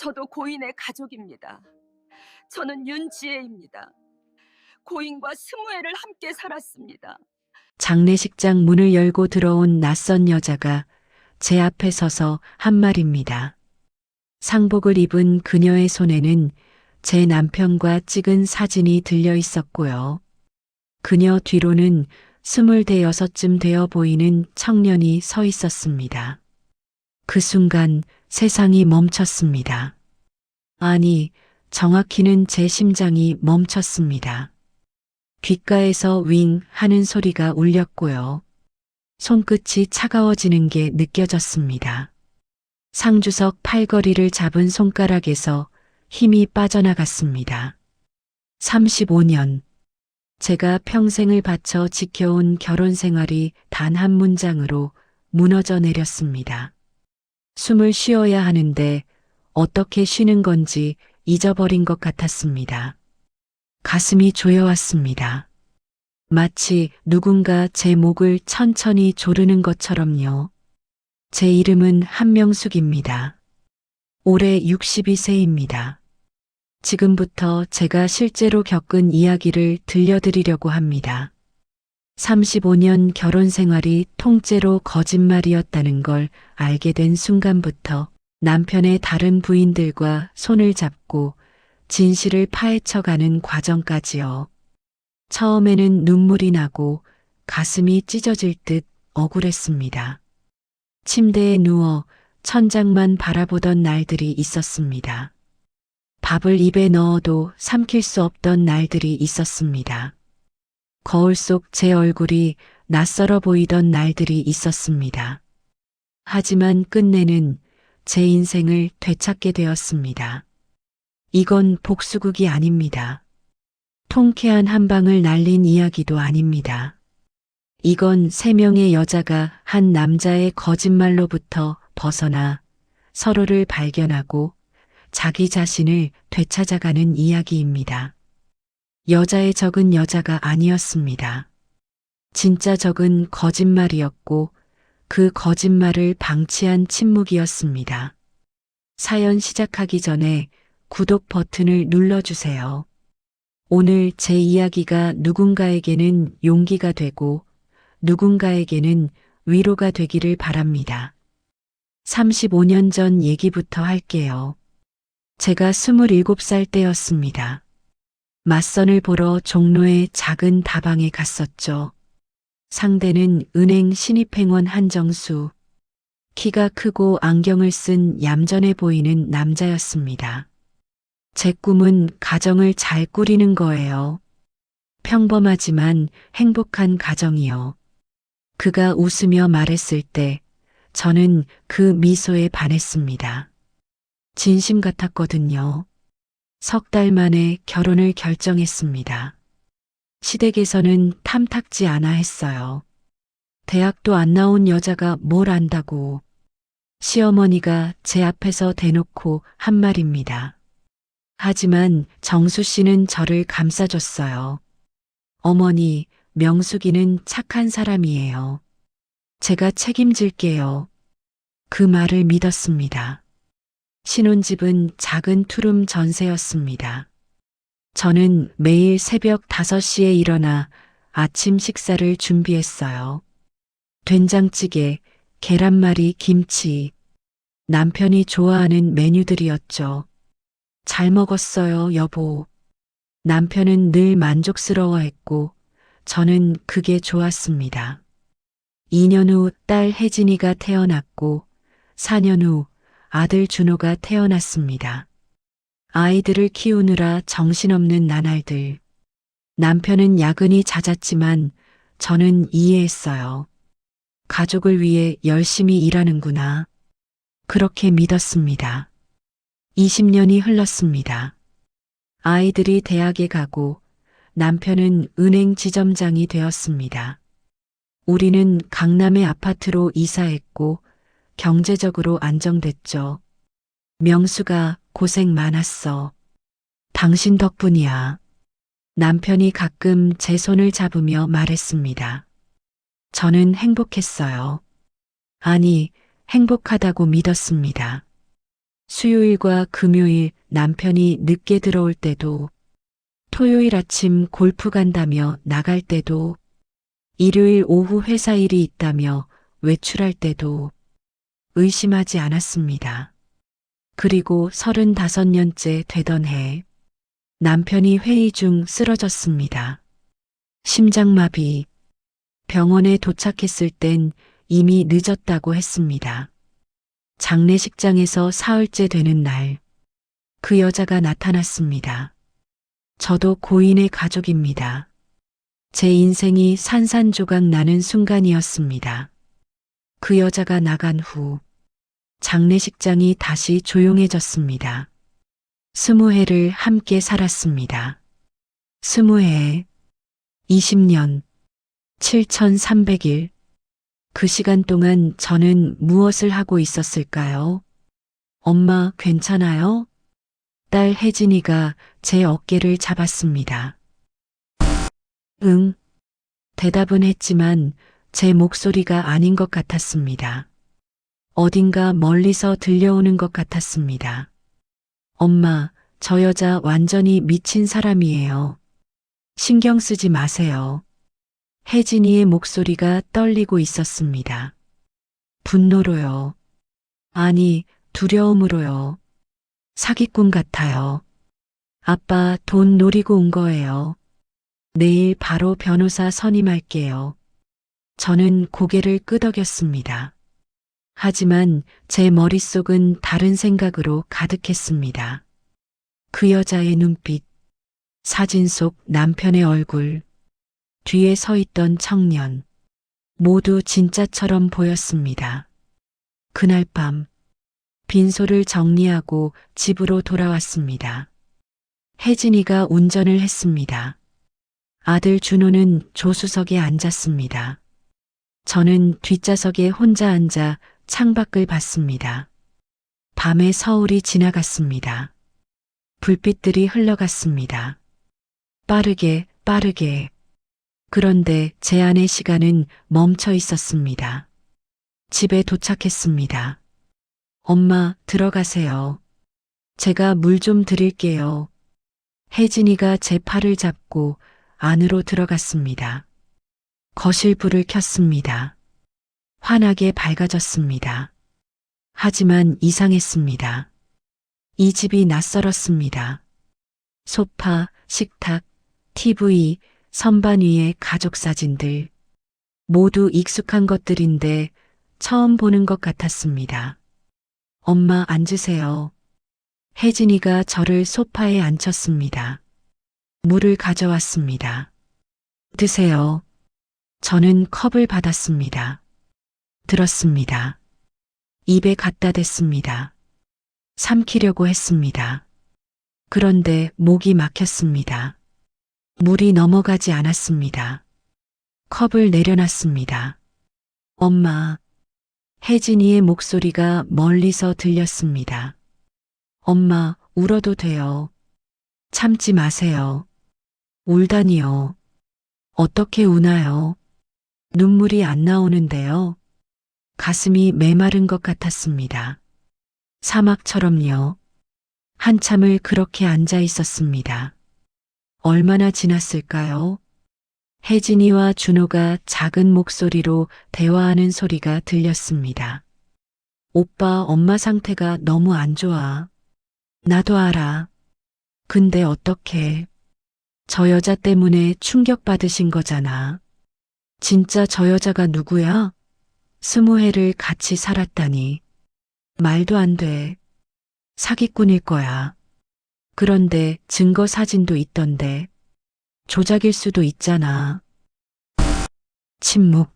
저도 고인의 가족입니다. 저는 윤지혜입니다. 고인과 스무해를 함께 살았습니다. 장례식장 문을 열고 들어온 낯선 여자가 제 앞에 서서 한 말입니다. 상복을 입은 그녀의 손에는 제 남편과 찍은 사진이 들려 있었고요. 그녀 뒤로는 26쯤 되어 보이는 청년이 서 있었습니다. 그 순간 세상이 멈췄습니다. 아니, 정확히는 제 심장이 멈췄습니다. 귓가에서 윙 하는 소리가 울렸고요. 손끝이 차가워지는 게 느껴졌습니다. 상주석 팔걸이를 잡은 손가락에서 힘이 빠져나갔습니다. 35년. 제가 평생을 바쳐 지켜온 결혼 생활이 단 한 문장으로 무너져 내렸습니다. 숨을 쉬어야 하는데 어떻게 쉬는 건지 잊어버린 것 같았습니다. 가슴이 조여왔습니다. 마치 누군가 제 목을 천천히 조르는 것처럼요. 제 이름은 한명숙입니다. 올해 62세입니다. 지금부터 제가 실제로 겪은 이야기를 들려드리려고 합니다. 35년 결혼 생활이 통째로 거짓말이었다는 걸 알게 된 순간부터 남편의 다른 부인들과 손을 잡고 진실을 파헤쳐가는 과정까지요. 처음에는 눈물이 나고 가슴이 찢어질 듯 억울했습니다. 침대에 누워 천장만 바라보던 날들이 있었습니다. 밥을 입에 넣어도 삼킬 수 없던 날들이 있었습니다. 거울 속 제 얼굴이 낯설어 보이던 날들이 있었습니다. 하지만 끝내는 제 인생을 되찾게 되었습니다. 이건 복수극이 아닙니다. 통쾌한 한 방을 날린 이야기도 아닙니다. 이건 3명의 여자가 한 남자의 거짓말로부터 벗어나 서로를 발견하고 자기 자신을 되찾아가는 이야기입니다. 여자의 적은 여자가 아니었습니다. 진짜 적은 거짓말이었고 그 거짓말을 방치한 침묵이었습니다. 사연 시작하기 전에 구독 버튼을 눌러주세요. 오늘 제 이야기가 누군가에게는 용기가 되고 누군가에게는 위로가 되기를 바랍니다. 35년 전 얘기부터 할게요. 제가 27살 때였습니다. 맞선을 보러 종로의 작은 다방에 갔었죠. 상대는 은행 신입행원 한정수. 키가 크고 안경을 쓴 얌전해 보이는 남자였습니다. 제 꿈은 가정을 잘 꾸리는 거예요. 평범하지만 행복한 가정이요. 그가 웃으며 말했을 때 저는 그 미소에 반했습니다. 진심 같았거든요. 석 달 만에 결혼을 결정했습니다. 시댁에서는 탐탁지 않아 했어요. 대학도 안 나온 여자가 뭘 안다고. 시어머니가 제 앞에서 대놓고 한 말입니다. 하지만 정수 씨는 저를 감싸줬어요. 어머니, 명숙이는 착한 사람이에요. 제가 책임질게요. 그 말을 믿었습니다. 신혼집은 작은 투룸 전세였습니다. 저는 매일 새벽 5시에 일어나 아침 식사를 준비했어요. 된장찌개, 계란말이, 김치. 남편이 좋아하는 메뉴들이었죠. 잘 먹었어요, 여보. 남편은 늘 만족스러워했고 저는 그게 좋았습니다. 2년 후 딸 혜진이가 태어났고 4년 후 아들 준호가 태어났습니다. 아이들을 키우느라 정신없는 나날들. 남편은 야근이 잦았지만 저는 이해했어요. 가족을 위해 열심히 일하는구나. 그렇게 믿었습니다. 20년이 흘렀습니다. 아이들이 대학에 가고 남편은 은행 지점장이 되었습니다. 우리는 강남의 아파트로 이사했고 경제적으로 안정됐죠. 명수가 고생 많았어. 당신 덕분이야. 남편이 가끔 제 손을 잡으며 말했습니다. 저는 행복했어요. 아니, 행복하다고 믿었습니다. 수요일과 금요일 남편이 늦게 들어올 때도, 토요일 아침 골프 간다며 나갈 때도, 일요일 오후 회사 일이 있다며 외출할 때도 의심하지 않았습니다. 그리고 35년째 되던 해, 남편이 회의 중 쓰러졌습니다. 심장마비. 병원에 도착했을 땐 이미 늦었다고 했습니다. 장례식장에서 사흘째 되는 날, 그 여자가 나타났습니다. 저도 고인의 가족입니다. 제 인생이 산산조각 나는 순간이었습니다. 그 여자가 나간 후, 장례식장이 다시 조용해졌습니다. 20회를 함께 살았습니다. 20회, 20년, 7,300일. 그 시간 동안 저는 무엇을 하고 있었을까요? 엄마, 괜찮아요? 딸 혜진이가 제 어깨를 잡았습니다. 응. 대답은 했지만 제 목소리가 아닌 것 같았습니다. 어딘가 멀리서 들려오는 것 같았습니다. 엄마, 저 여자 완전히 미친 사람이에요. 신경 쓰지 마세요. 혜진이의 목소리가 떨리고 있었습니다. 분노로요. 아니, 두려움으로요. 사기꾼 같아요. 아빠 돈 노리고 온 거예요. 내일 바로 변호사 선임할게요. 저는 고개를 끄덕였습니다. 하지만 제 머릿속은 다른 생각으로 가득했습니다. 그 여자의 눈빛, 사진 속 남편의 얼굴, 뒤에 서 있던 청년, 모두 진짜처럼 보였습니다. 그날 밤, 빈소를 정리하고 집으로 돌아왔습니다. 혜진이가 운전을 했습니다. 아들 준호는 조수석에 앉았습니다. 저는 뒷좌석에 혼자 앉아 창밖을 봤습니다. 밤에 서울이 지나갔습니다. 불빛들이 흘러갔습니다. 빠르게, 빠르게. 그런데 제 안의 시간은 멈춰 있었습니다. 집에 도착했습니다. 엄마, 들어가세요. 제가 물 좀 드릴게요. 혜진이가 제 팔을 잡고 안으로 들어갔습니다. 거실 불을 켰습니다. 환하게 밝아졌습니다. 하지만 이상했습니다. 이 집이 낯설었습니다. 소파, 식탁, TV, 선반 위에 가족 사진들. 모두 익숙한 것들인데 처음 보는 것 같았습니다. 엄마 앉으세요. 혜진이가 저를 소파에 앉혔습니다. 물을 가져왔습니다. 드세요. 저는 컵을 받았습니다. 들었습니다. 입에 갖다 댔습니다. 삼키려고 했습니다. 그런데 목이 막혔습니다. 물이 넘어가지 않았습니다. 컵을 내려놨습니다. 엄마. 혜진이의 목소리가 멀리서 들렸습니다. 엄마, 울어도 돼요. 참지 마세요. 울다니요. 어떻게 우나요? 눈물이 안 나오는데요. 가슴이 메마른 것 같았습니다. 사막처럼요. 한참을 그렇게 앉아 있었습니다. 얼마나 지났을까요? 혜진이와 준호가 작은 목소리로 대화하는 소리가 들렸습니다. 오빠, 엄마 상태가 너무 안 좋아. 나도 알아. 근데 어떡해. 저 여자 때문에 충격받으신 거잖아. 진짜 저 여자가 누구야? 20회를 같이 살았다니. 말도 안 돼. 사기꾼일 거야. 그런데 증거 사진도 있던데. 조작일 수도 있잖아. 침묵.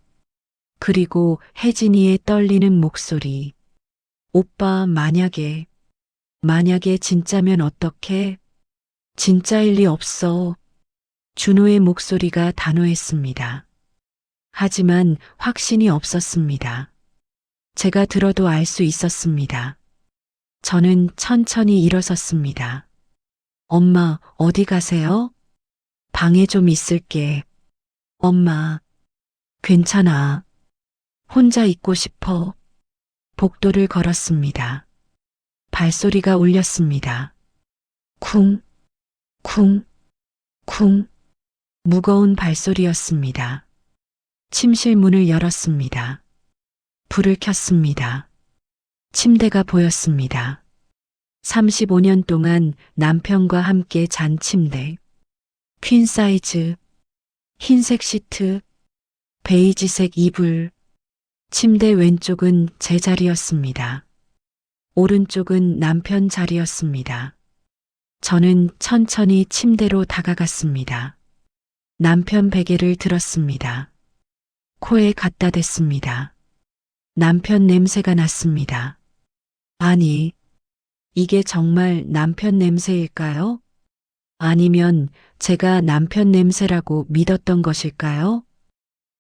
그리고 혜진이의 떨리는 목소리. 오빠, 만약에 진짜면 어떡해? 진짜일 리 없어. 준호의 목소리가 단호했습니다. 하지만 확신이 없었습니다. 제가 들어도 알 수 있었습니다. 저는 천천히 일어섰습니다. 엄마, 어디 가세요? 방에 좀 있을게. 엄마, 괜찮아. 혼자 있고 싶어. 복도를 걸었습니다. 발소리가 울렸습니다. 쿵, 쿵, 쿵. 무거운 발소리였습니다. 침실 문을 열었습니다. 불을 켰습니다. 침대가 보였습니다. 35년 동안 남편과 함께 잔 침대. 퀸 사이즈, 흰색 시트, 베이지색 이불. 침대 왼쪽은 제 자리였습니다. 오른쪽은 남편 자리였습니다. 저는 천천히 침대로 다가갔습니다. 남편 베개를 들었습니다. 코에 갖다 댔습니다. 남편 냄새가 났습니다. 아니, 이게 정말 남편 냄새일까요? 아니면 제가 남편 냄새라고 믿었던 것일까요?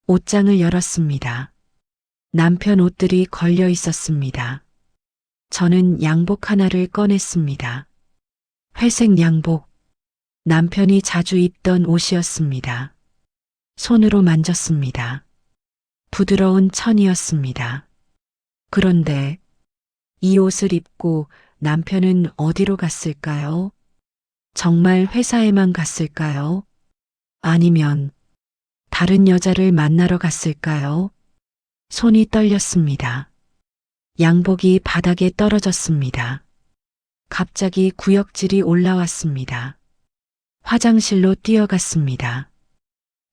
옷장을 열었습니다. 남편 옷들이 걸려 있었습니다. 저는 양복 하나를 꺼냈습니다. 회색 양복. 남편이 자주 입던 옷이었습니다. 손으로 만졌습니다. 부드러운 천이었습니다. 그런데 이 옷을 입고 남편은 어디로 갔을까요? 정말 회사에만 갔을까요? 아니면 다른 여자를 만나러 갔을까요? 손이 떨렸습니다. 양복이 바닥에 떨어졌습니다. 갑자기 구역질이 올라왔습니다. 화장실로 뛰어갔습니다.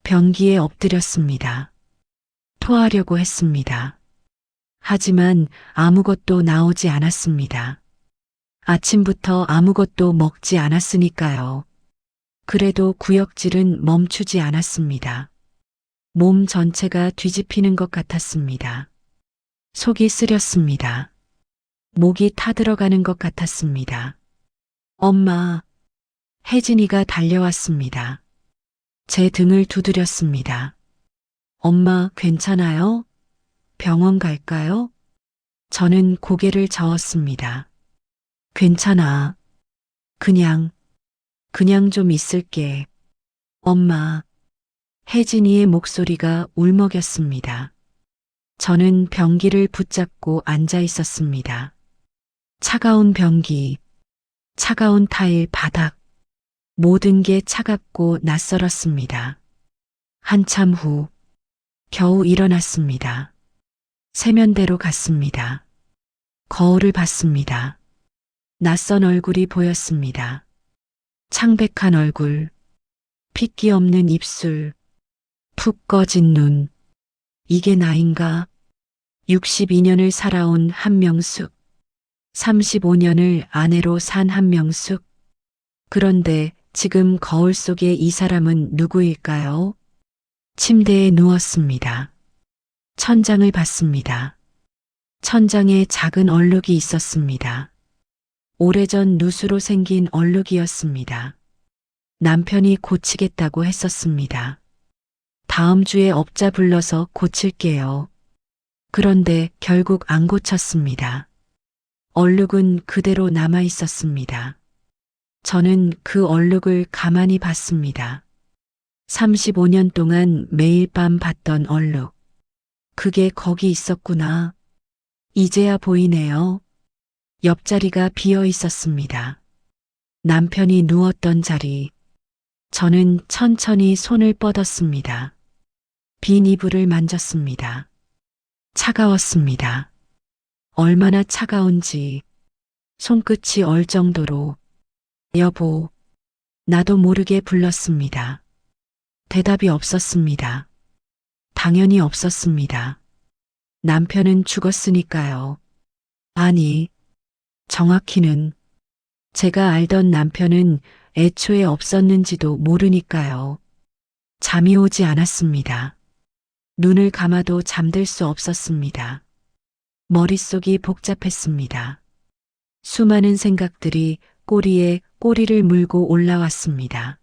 변기에 엎드렸습니다. 토하려고 했습니다. 하지만 아무것도 나오지 않았습니다. 아침부터 아무것도 먹지 않았으니까요. 그래도 구역질은 멈추지 않았습니다. 몸 전체가 뒤집히는 것 같았습니다. 속이 쓰렸습니다. 목이 타들어가는 것 같았습니다. 엄마, 혜진이가 달려왔습니다. 제 등을 두드렸습니다. 엄마, 괜찮아요? 병원 갈까요? 저는 고개를 저었습니다. 괜찮아. 그냥 좀 있을게. 엄마. 혜진이의 목소리가 울먹였습니다. 저는 변기를 붙잡고 앉아 있었습니다. 차가운 변기, 차가운 타일 바닥, 모든 게 차갑고 낯설었습니다. 한참 후, 겨우 일어났습니다. 세면대로 갔습니다. 거울을 봤습니다. 낯선 얼굴이 보였습니다. 창백한 얼굴, 핏기 없는 입술, 푹 꺼진 눈. 이게 나인가? 62년을 살아온 한명숙, 35년을 아내로 산 한명숙. 그런데 지금 거울 속의 이 사람은 누구일까요? 침대에 누웠습니다. 천장을 봤습니다. 천장에 작은 얼룩이 있었습니다. 오래전 누수로 생긴 얼룩이었습니다. 남편이 고치겠다고 했었습니다. 다음 주에 업자 불러서 고칠게요. 그런데 결국 안 고쳤습니다. 얼룩은 그대로 남아 있었습니다. 저는 그 얼룩을 가만히 봤습니다. 35년 동안 매일 밤 봤던 얼룩. 그게 거기 있었구나. 이제야 보이네요. 옆자리가 비어 있었습니다. 남편이 누웠던 자리. 저는 천천히 손을 뻗었습니다. 빈 이불을 만졌습니다. 차가웠습니다. 얼마나 차가운지 손끝이 얼 정도로 여보, 나도 모르게 불렀습니다. 대답이 없었습니다. 당연히 없었습니다. 남편은 죽었으니까요. 아니, 정확히는 제가 알던 남편은 애초에 없었는지도 모르니까요. 잠이 오지 않았습니다. 눈을 감아도 잠들 수 없었습니다. 머릿속이 복잡했습니다. 수많은 생각들이 꼬리에 꼬리를 물고 올라왔습니다.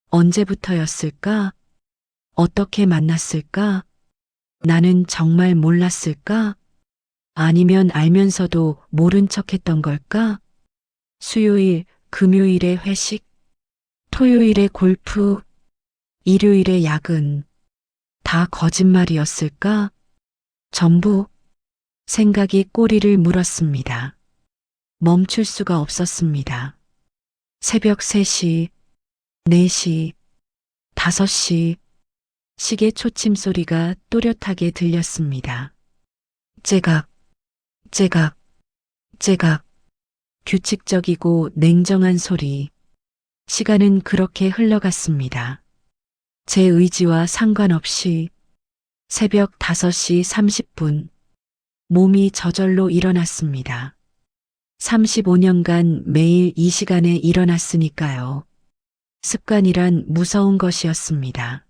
언제부터였을까? 어떻게 만났을까? 나는 정말 몰랐을까? 아니면 알면서도 모른 척했던 걸까? 수요일, 금요일에 회식, 토요일에 골프, 일요일에 야근, 다 거짓말이었을까? 전부 생각이 꼬리를 물었습니다. 멈출 수가 없었습니다. 새벽 3시, 4시, 5시, 시계 초침 소리가 또렷하게 들렸습니다. 째각, 째각, 째각, 규칙적이고 냉정한 소리. 시간은 그렇게 흘러갔습니다. 제 의지와 상관없이 새벽 5시 30분, 몸이 저절로 일어났습니다. 35년간 매일 이 시간에 일어났으니까요. 습관이란 무서운 것이었습니다.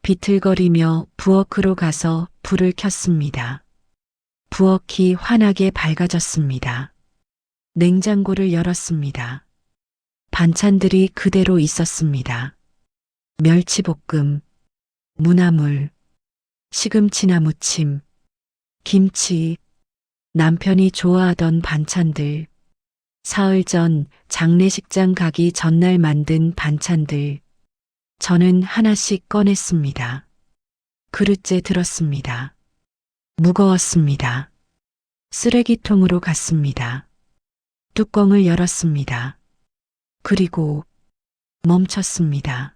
비틀거리며 부엌으로 가서 불을 켰습니다. 부엌이 환하게 밝아졌습니다. 냉장고를 열었습니다. 반찬들이 그대로 있었습니다. 멸치볶음, 무나물, 시금치나 무침, 김치, 남편이 좋아하던 반찬들, 사흘 전 장례식장 가기 전날 만든 반찬들, 저는 하나씩 꺼냈습니다. 그릇째 들었습니다. 무거웠습니다. 쓰레기통으로 갔습니다. 뚜껑을 열었습니다. 그리고 멈췄습니다.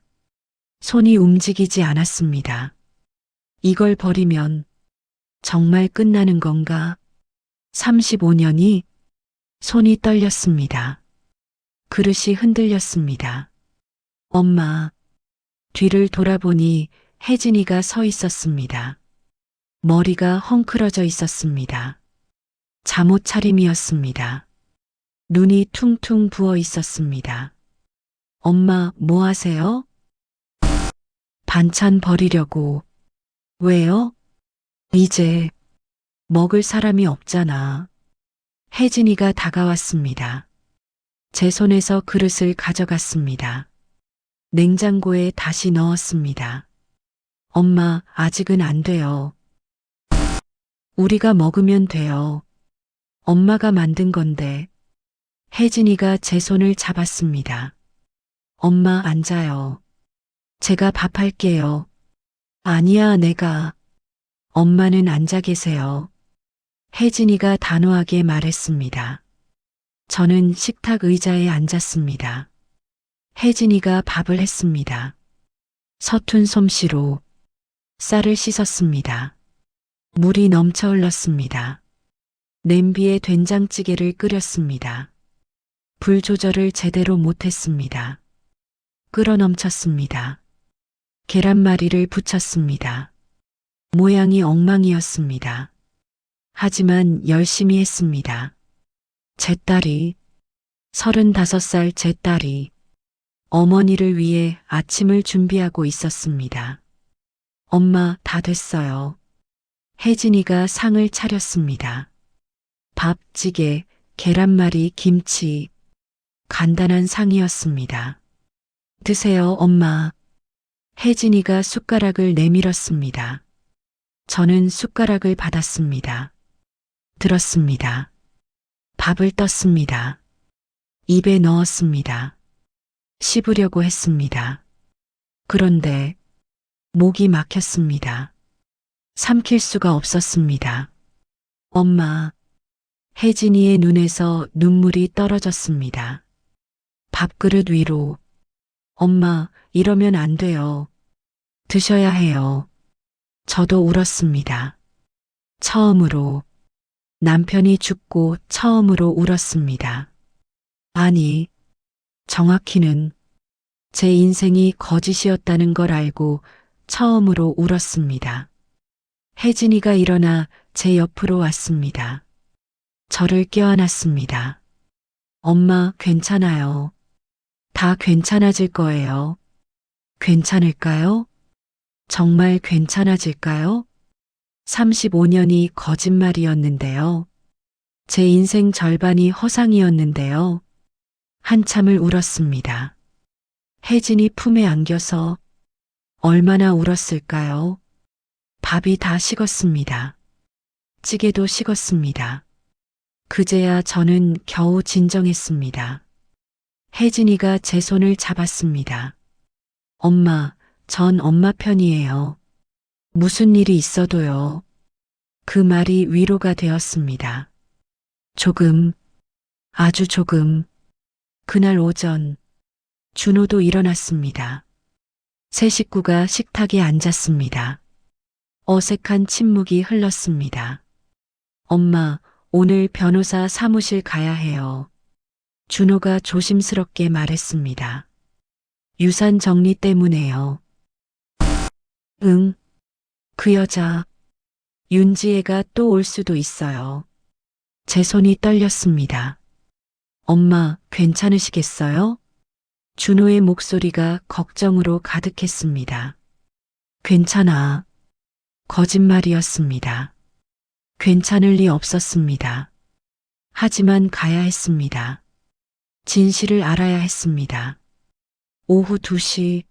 손이 움직이지 않았습니다. 이걸 버리면 정말 끝나는 건가? 35년이 손이 떨렸습니다. 그릇이 흔들렸습니다. 엄마, 뒤를 돌아보니 혜진이가 서 있었습니다. 머리가 헝클어져 있었습니다. 잠옷 차림이었습니다. 눈이 퉁퉁 부어 있었습니다. 엄마, 뭐 하세요? 반찬 버리려고. 왜요? 이제 먹을 사람이 없잖아. 혜진이가 다가왔습니다. 제 손에서 그릇을 가져갔습니다. 냉장고에 다시 넣었습니다. 엄마, 아직은 안 돼요. 우리가 먹으면 돼요. 엄마가 만든 건데. 혜진이가 제 손을 잡았습니다. 엄마, 앉아요. 제가 밥 할게요. 아니야, 내가. 엄마는 앉아 계세요. 혜진이가 단호하게 말했습니다. 저는 식탁 의자에 앉았습니다. 혜진이가 밥을 했습니다. 서툰 솜씨로 쌀을 씻었습니다. 물이 넘쳐 흘렀습니다. 냄비에 된장찌개를 끓였습니다. 불 조절을 제대로 못했습니다. 끓어 넘쳤습니다. 계란말이를 부쳤습니다. 모양이 엉망이었습니다. 하지만 열심히 했습니다. 제 딸이, 35살 제 딸이 어머니를 위해 아침을 준비하고 있었습니다. 엄마, 다 됐어요. 혜진이가 상을 차렸습니다. 밥, 찌개, 계란말이, 김치. 간단한 상이었습니다. 드세요, 엄마. 혜진이가 숟가락을 내밀었습니다. 저는 숟가락을 받았습니다. 들었습니다. 밥을 떴습니다. 입에 넣었습니다. 씹으려고 했습니다. 그런데 목이 막혔습니다. 삼킬 수가 없었습니다. 엄마, 혜진이의 눈에서 눈물이 떨어졌습니다. 밥그릇 위로. 엄마, 이러면 안 돼요. 드셔야 해요. 저도 울었습니다. 처음으로. 남편이 죽고 처음으로 울었습니다. 아니, 정확히는 제 인생이 거짓이었다는 걸 알고 처음으로 울었습니다. 혜진이가 일어나 제 옆으로 왔습니다. 저를 껴안았습니다. 엄마, 괜찮아요. 다 괜찮아질 거예요. 괜찮을까요? 정말 괜찮아질까요? 35년이 거짓말이었는데요. 제 인생 절반이 허상이었는데요. 한참을 울었습니다. 혜진이 품에 안겨서 얼마나 울었을까요? 밥이 다 식었습니다. 찌개도 식었습니다. 그제야 저는 겨우 진정했습니다. 혜진이가 제 손을 잡았습니다. 엄마, 전 엄마 편이에요. 무슨 일이 있어도요. 그 말이 위로가 되었습니다. 조금 아주 조금. 그날 오전, 준호도 일어났습니다. 세 식구가 식탁에 앉았습니다. 어색한 침묵이 흘렀습니다. 엄마, 오늘 변호사 사무실 가야 해요. 준호가 조심스럽게 말했습니다. 유산 정리 때문에요. 응, 그 여자, 윤지혜가 또 올 수도 있어요. 제 손이 떨렸습니다. 엄마, 괜찮으시겠어요? 준호의 목소리가 걱정으로 가득했습니다. 괜찮아. 거짓말이었습니다. 괜찮을 리 없었습니다. 하지만 가야 했습니다. 진실을 알아야 했습니다. 오후 2시,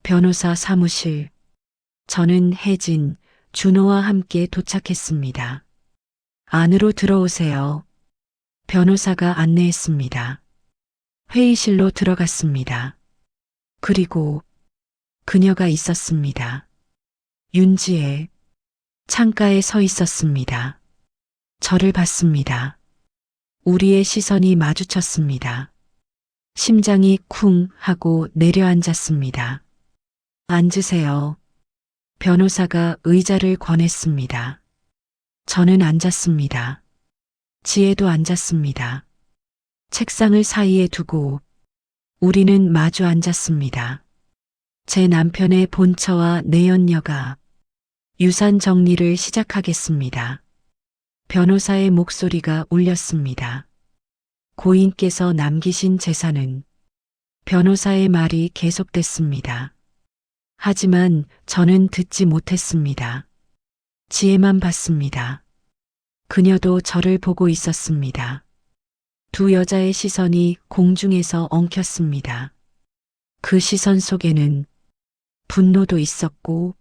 변호사 사무실. 저는 혜진, 준호와 함께 도착했습니다. 안으로 들어오세요. 변호사가 안내했습니다. 회의실로 들어갔습니다. 그리고 그녀가 있었습니다. 윤지혜, 창가에 서 있었습니다. 저를 봤습니다. 우리의 시선이 마주쳤습니다. 심장이 쿵 하고 내려앉았습니다. 앉으세요. 변호사가 의자를 권했습니다. 저는 앉았습니다. 지혜도 앉았습니다. 책상을 사이에 두고 우리는 마주 앉았습니다. 제 남편의 본처와 내연녀가 유산 정리를 시작하겠습니다. 변호사의 목소리가 울렸습니다. 고인께서 남기신 재산은. 변호사의 말이 계속됐습니다. 하지만 저는 듣지 못했습니다. 지혜만 봤습니다. 그녀도 저를 보고 있었습니다. 두 여자의 시선이 공중에서 엉켰습니다. 그 시선 속에는 분노도 있었고,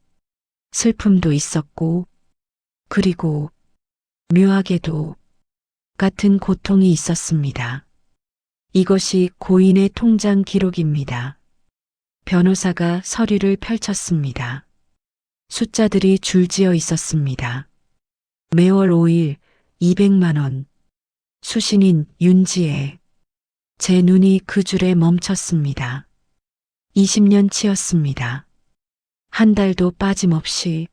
슬픔도 있었고, 그리고 묘하게도 같은 고통이 있었습니다. 이것이 고인의 통장 기록입니다. 변호사가 서류를 펼쳤습니다. 숫자들이 줄지어 있었습니다. 매월 5일 200만 원. 수신인 윤지혜. 제 눈이 그 줄에 멈췄습니다. 20년치였습니다. 한 달도 빠짐없이.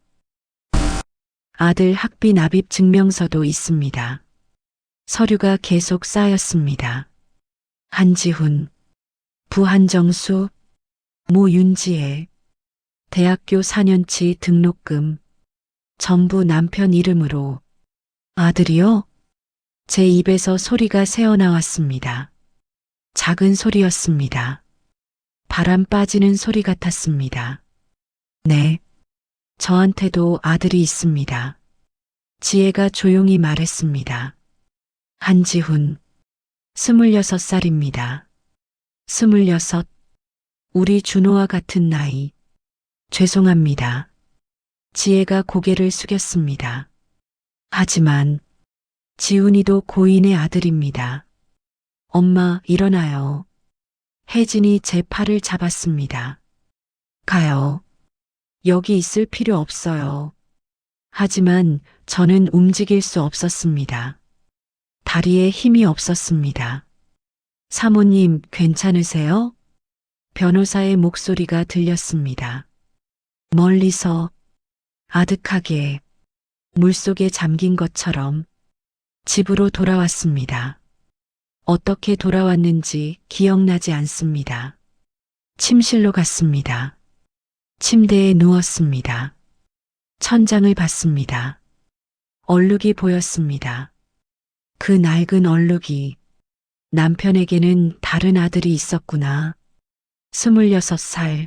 아들 학비 납입 증명서도 있습니다. 서류가 계속 쌓였습니다. 한지훈, 부한정수, 모 윤지혜, 대학교 4년치 등록금, 전부 남편 이름으로. 아들이요? 제 입에서 소리가 새어나왔습니다. 작은 소리였습니다. 바람 빠지는 소리 같았습니다. 네, 저한테도 아들이 있습니다. 지혜가 조용히 말했습니다. 한지훈, 26살입니다. 26, 우리 준호와 같은 나이. 죄송합니다. 지혜가 고개를 숙였습니다. 하지만 지훈이도 고인의 아들입니다. 엄마, 일어나요. 혜진이 제 팔을 잡았습니다. 가요. 여기 있을 필요 없어요. 하지만 저는 움직일 수 없었습니다. 다리에 힘이 없었습니다. 사모님, 괜찮으세요? 변호사의 목소리가 들렸습니다. 멀리서 아득하게 물속에 잠긴 것처럼 집으로 돌아왔습니다. 어떻게 돌아왔는지 기억나지 않습니다. 침실로 갔습니다. 침대에 누웠습니다. 천장을 봤습니다. 얼룩이 보였습니다. 그 낡은 얼룩이 남편에게는 다른 아들이 있었구나. 26살,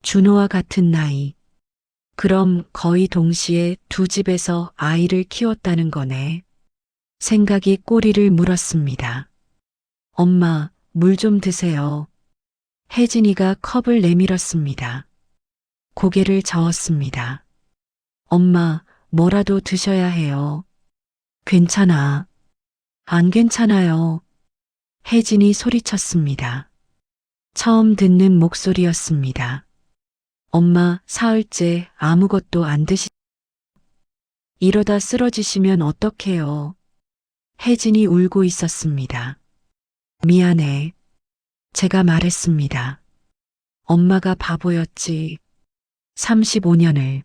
준호와 같은 나이. 그럼 거의 동시에 두 집에서 아이를 키웠다는 거네. 생각이 꼬리를 물었습니다. 엄마, 물 좀 드세요. 혜진이가 컵을 내밀었습니다. 고개를 저었습니다. 엄마, 뭐라도 드셔야 해요. 괜찮아. 안 괜찮아요. 혜진이 소리쳤습니다. 처음 듣는 목소리였습니다. 엄마, 사흘째 아무것도 안 드시. 이러다 쓰러지시면 어떡해요. 혜진이 울고 있었습니다. 미안해. 제가 말했습니다. 엄마가 바보였지. 35년을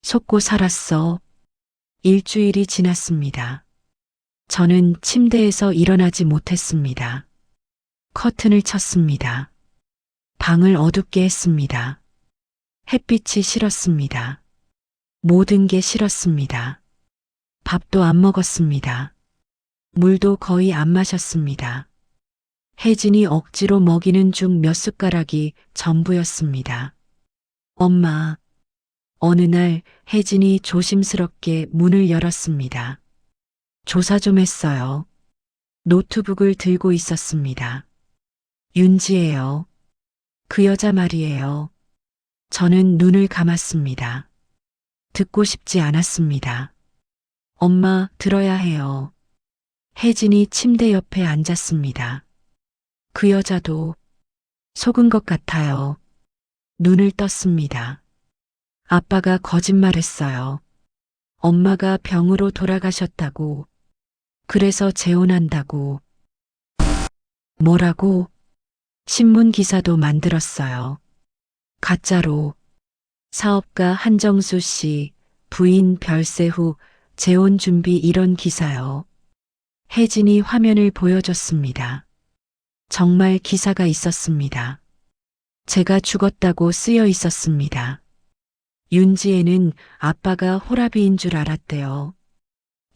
속고 살았어. 일주일이 지났습니다. 저는 침대에서 일어나지 못했습니다. 커튼을 쳤습니다. 방을 어둡게 했습니다. 햇빛이 싫었습니다. 모든 게 싫었습니다. 밥도 안 먹었습니다. 물도 거의 안 마셨습니다. 혜진이 억지로 먹이는 죽 몇 숟가락이 전부였습니다. 엄마. 어느 날 혜진이 조심스럽게 문을 열었습니다. 조사 좀 했어요. 노트북을 들고 있었습니다. 윤지예요. 그 여자 말이에요. 저는 눈을 감았습니다. 듣고 싶지 않았습니다. 엄마, 들어야 해요. 혜진이 침대 옆에 앉았습니다. 그 여자도 속은 것 같아요. 눈을 떴습니다. 아빠가 거짓말했어요. 엄마가 병으로 돌아가셨다고. 그래서 재혼한다고. 뭐라고? 신문 기사도 만들었어요. 가짜로. 사업가 한정수 씨, 부인 별세 후 재혼 준비 이런 기사요. 혜진이 화면을 보여줬습니다. 정말 기사가 있었습니다. 제가 죽었다고 쓰여 있었습니다. 윤지에는 아빠가 호라비인 줄 알았대요.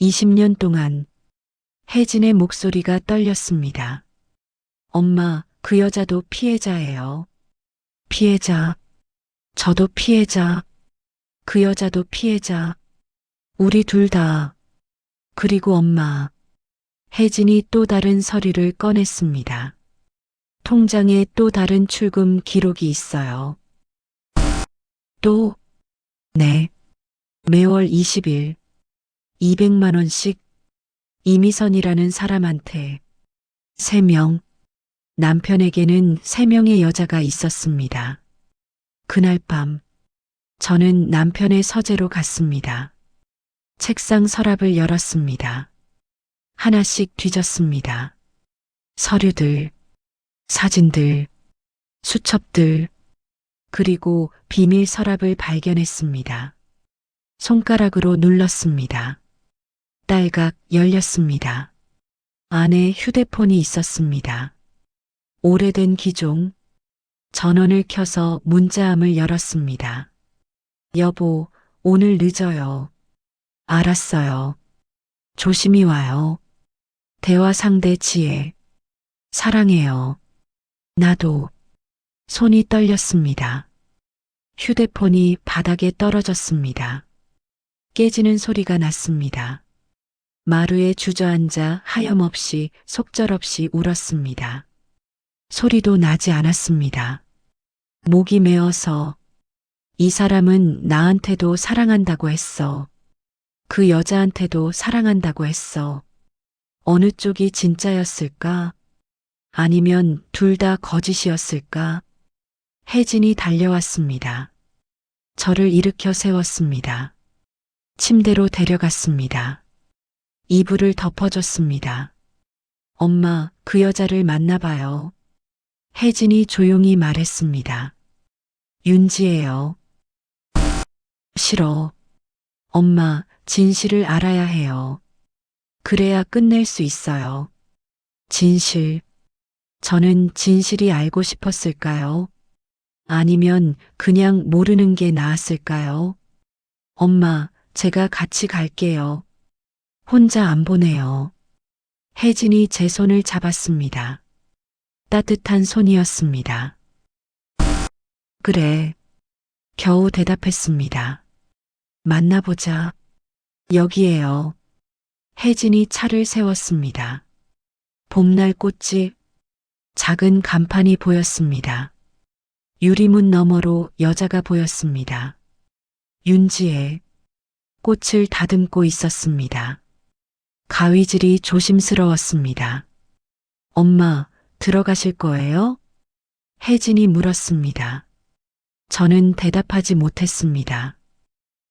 20년 동안 혜진의 목소리가 떨렸습니다. 엄마, 그 여자도 피해자예요. 피해자. 저도 피해자. 그 여자도 피해자. 우리 둘 다. 그리고 엄마. 혜진이 또 다른 서류를 꺼냈습니다. 통장에 또 다른 출금 기록이 있어요. 또? 네. 매월 20일. 200만 원씩 이미선이라는 사람한테 3명, 남편에게는 3명의 여자가 있었습니다. 그날 밤, 저는 남편의 서재로 갔습니다. 책상 서랍을 열었습니다. 하나씩 뒤졌습니다. 서류들, 사진들, 수첩들, 그리고 비밀 서랍을 발견했습니다. 손가락으로 눌렀습니다. 딸각 열렸습니다. 안에 휴대폰이 있었습니다. 오래된 기종. 전원을 켜서 문자함을 열었습니다. 여보, 오늘 늦어요. 알았어요. 조심히 와요. 대화 상대 지혜. 사랑해요. 나도. 손이 떨렸습니다. 휴대폰이 바닥에 떨어졌습니다. 깨지는 소리가 났습니다. 마루에 주저앉아 하염없이 속절없이 울었습니다. 소리도 나지 않았습니다. 목이 메어서 이 사람은 나한테도 사랑한다고 했어. 그 여자한테도 사랑한다고 했어. 어느 쪽이 진짜였을까? 아니면 둘 다 거짓이었을까? 혜진이 달려왔습니다. 저를 일으켜 세웠습니다. 침대로 데려갔습니다. 이불을 덮어줬습니다. 엄마, 그 여자를 만나봐요. 혜진이 조용히 말했습니다. 윤지예요. 싫어. 엄마, 진실을 알아야 해요. 그래야 끝낼 수 있어요. 진실. 저는 진실이 알고 싶었을까요? 아니면 그냥 모르는 게 나았을까요? 엄마, 제가 같이 갈게요. 혼자 안 보내요. 혜진이 제 손을 잡았습니다. 따뜻한 손이었습니다. 그래. 겨우 대답했습니다. 만나보자. 여기에요. 혜진이 차를 세웠습니다. 봄날 꽃집. 작은 간판이 보였습니다. 유리문 너머로 여자가 보였습니다. 윤지에 꽃을 다듬고 있었습니다. 가위질이 조심스러웠습니다. 엄마, 들어가실 거예요? 혜진이 물었습니다. 저는 대답하지 못했습니다.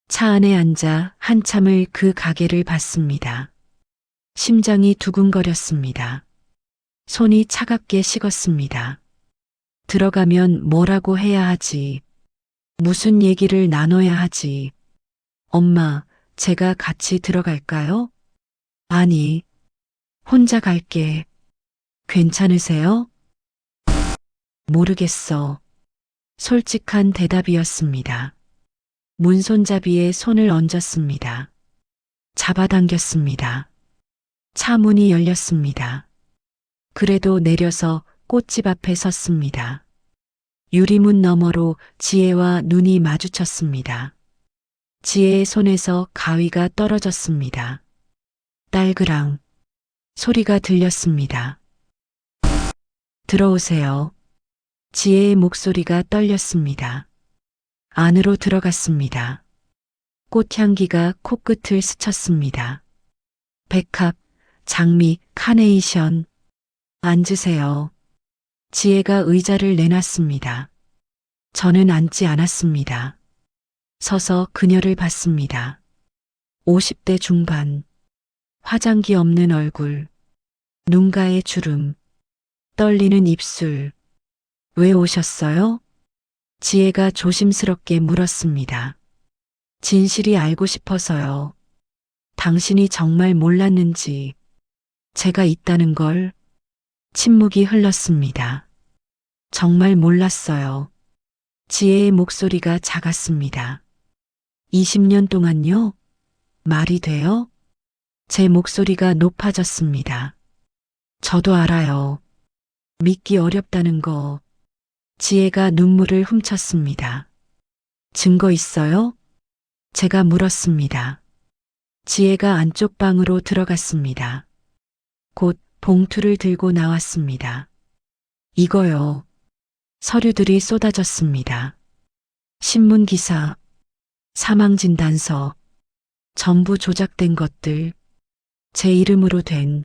차 안에 앉아 한참을 그 가게를 봤습니다. 심장이 두근거렸습니다. 손이 차갑게 식었습니다. 들어가면 뭐라고 해야 하지? 무슨 얘기를 나눠야 하지? 엄마, 제가 같이 들어갈까요? 아니, 혼자 갈게. 괜찮으세요? 모르겠어. 솔직한 대답이었습니다. 문손잡이에 손을 얹었습니다. 잡아당겼습니다. 차 문이 열렸습니다. 그래도 내려서 꽃집 앞에 섰습니다. 유리문 너머로 지혜와 눈이 마주쳤습니다. 지혜의 손에서 가위가 떨어졌습니다. 딸그랑 소리가 들렸습니다. 들어오세요. 지혜의 목소리가 떨렸습니다. 안으로 들어갔습니다. 꽃향기가 코끝을 스쳤습니다. 백합, 장미, 카네이션. 앉으세요. 지혜가 의자를 내놨습니다. 저는 앉지 않았습니다. 서서 그녀를 봤습니다. 50대 중반. 화장기 없는 얼굴. 눈가에 주름. 떨리는 입술. 왜 오셨어요? 지혜가 조심스럽게 물었습니다. 진실이 알고 싶어서요. 당신이 정말 몰랐는지, 제가 있다는 걸. 침묵이 흘렀습니다. 정말 몰랐어요. 지혜의 목소리가 작았습니다. 20년 동안요? 말이 돼요? 제 목소리가 높아졌습니다. 저도 알아요. 믿기 어렵다는 거. 지혜가 눈물을 훔쳤습니다. 증거 있어요? 제가 물었습니다. 지혜가 안쪽 방으로 들어갔습니다. 곧 봉투를 들고 나왔습니다. 이거요. 서류들이 쏟아졌습니다. 신문기사, 사망진단서, 전부 조작된 것들, 제 이름으로 된,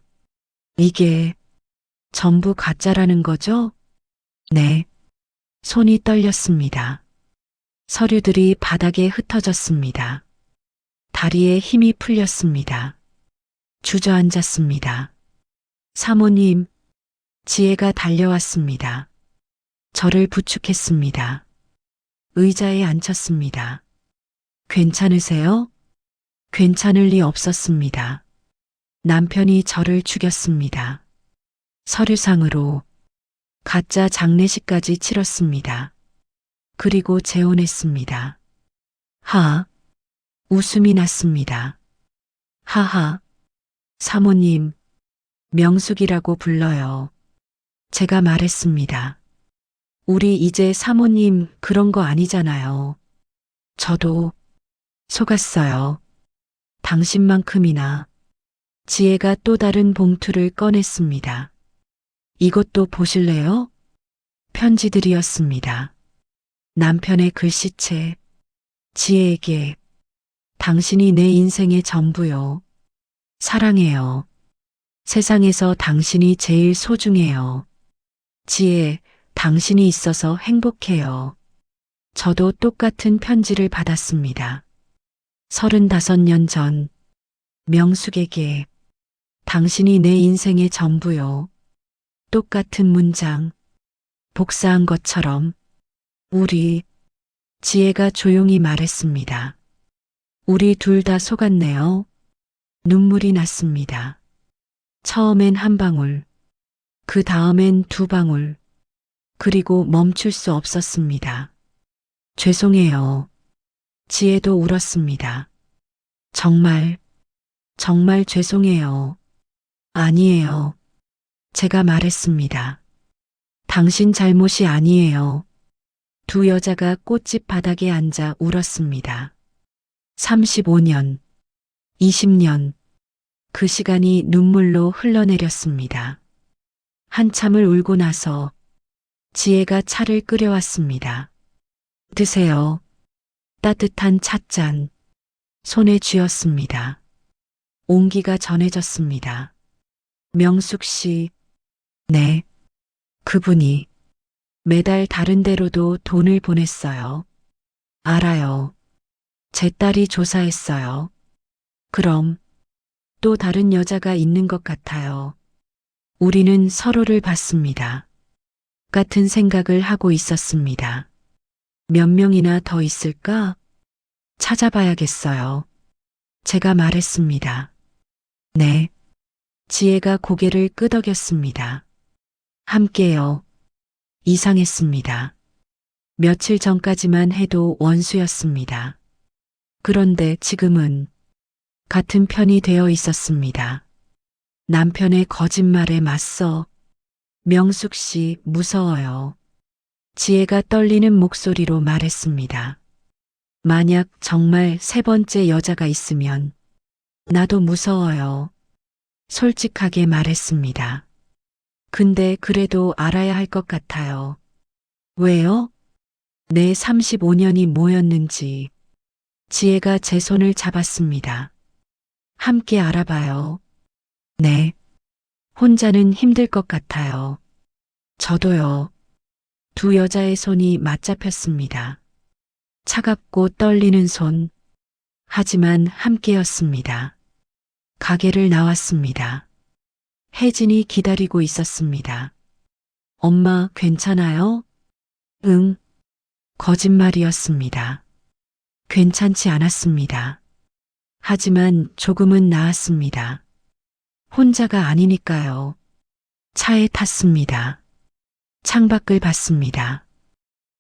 이게 전부 가짜라는 거죠? 네. 손이 떨렸습니다. 서류들이 바닥에 흩어졌습니다. 다리에 힘이 풀렸습니다. 주저앉았습니다. 사모님, 지혜가 달려왔습니다. 저를 부축했습니다. 의자에 앉혔습니다. 괜찮으세요? 괜찮을 리 없었습니다. 남편이 저를 죽였습니다. 서류상으로 가짜 장례식까지 치렀습니다. 그리고 재혼했습니다. 웃음이 났습니다. 하하, 사모님, 명숙이라고 불러요. 제가 말했습니다. 우리 이제 사모님 그런 거 아니잖아요. 저도 속았어요. 당신만큼이나. 지혜가 또 다른 봉투를 꺼냈습니다. 이것도 보실래요? 편지들이었습니다. 남편의 글씨체. 지혜에게. 당신이 내 인생의 전부요. 사랑해요. 세상에서 당신이 제일 소중해요. 지혜, 당신이 있어서 행복해요. 저도 똑같은 편지를 받았습니다. 35년 전, 명숙에게. 당신이 내 인생의 전부요. 똑같은 문장. 복사한 것처럼. 우리, 지혜가 조용히 말했습니다. 우리 둘 다 속았네요. 눈물이 났습니다. 처음엔 한 방울, 그 다음엔 2방울, 그리고 멈출 수 없었습니다. 죄송해요. 지혜도 울었습니다. 정말 죄송해요. 아니에요. 제가 말했습니다. 당신 잘못이 아니에요. 두 여자가 꽃집 바닥에 앉아 울었습니다. 35년, 20년, 그 시간이 눈물로 흘러내렸습니다. 한참을 울고 나서 지혜가 차를 끓여왔습니다. 드세요. 따뜻한 찻잔. 손에 쥐었습니다. 온기가 전해졌습니다. 명숙 씨. 네. 그분이 매달 다른 데로도 돈을 보냈어요. 알아요. 제 딸이 조사했어요. 그럼 또 다른 여자가 있는 것 같아요. 우리는 서로를 봤습니다. 같은 생각을 하고 있었습니다. 몇 명이나 더 있을까? 찾아봐야겠어요. 제가 말했습니다. 네. 지혜가 고개를 끄덕였습니다. 함께요. 이상했습니다. 며칠 전까지만 해도 원수였습니다. 그런데 지금은 같은 편이 되어 있었습니다. 남편의 거짓말에 맞서 명숙 씨 무서워요. 지혜가 떨리는 목소리로 말했습니다. 만약 정말 세 번째 여자가 있으면 나도 무서워요. 솔직하게 말했습니다. 근데 그래도 알아야 할 것 같아요. 왜요? 내 35년이 뭐였는지. 지혜가 제 손을 잡았습니다. 함께 알아봐요. 네. 혼자는 힘들 것 같아요. 저도요. 두 여자의 손이 맞잡혔습니다. 차갑고 떨리는 손. 하지만 함께였습니다. 가게를 나왔습니다. 혜진이 기다리고 있었습니다. 엄마 괜찮아요? 응. 거짓말이었습니다. 괜찮지 않았습니다. 하지만 조금은 나았습니다. 혼자가 아니니까요. 차에 탔습니다. 창밖을 봤습니다.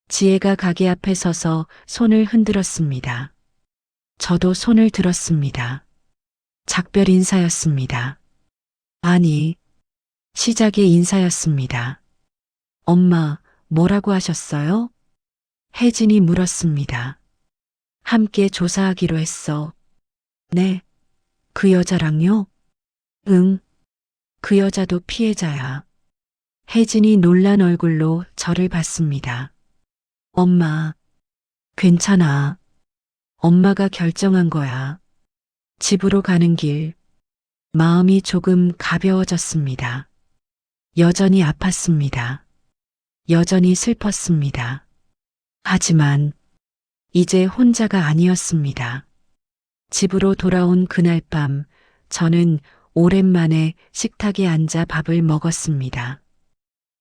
지혜가 가게 앞에 서서 손을 흔들었습니다. 저도 손을 들었습니다. 작별 인사였습니다. 아니, 시작의 인사였습니다. 엄마, 뭐라고 하셨어요? 혜진이 물었습니다. 함께 조사하기로 했어. 네. 그 여자랑요? 응. 그 여자도 피해자야. 혜진이 놀란 얼굴로 저를 봤습니다. 엄마, 괜찮아. 엄마가 결정한 거야. 집으로 가는 길, 마음이 조금 가벼워졌습니다. 여전히 아팠습니다. 여전히 슬펐습니다. 하지만 이제 혼자가 아니었습니다. 집으로 돌아온 그날 밤, 저는 오랜만에 식탁에 앉아 밥을 먹었습니다.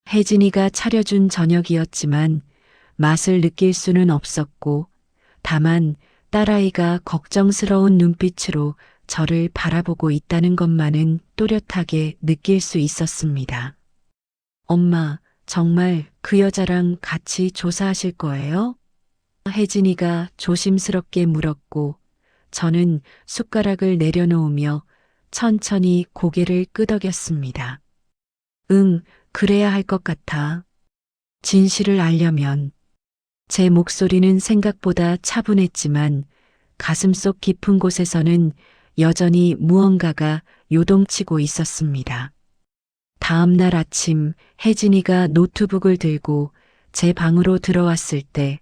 혜진이가 차려준 저녁이었지만 맛을 느낄 수는 없었고, 다만 딸아이가 걱정스러운 눈빛으로 저를 바라보고 있다는 것만은 또렷하게 느낄 수 있었습니다. 엄마, 정말 그 여자랑 같이 조사하실 거예요? 혜진이가 조심스럽게 물었고, 저는 숟가락을 내려놓으며 천천히 고개를 끄덕였습니다. 응, 그래야 할 것 같아. 진실을 알려면. 제 목소리는 생각보다 차분했지만 가슴속 깊은 곳에서는 여전히 무언가가 요동치고 있었습니다. 다음 날 아침 혜진이가 노트북을 들고 제 방으로 들어왔을 때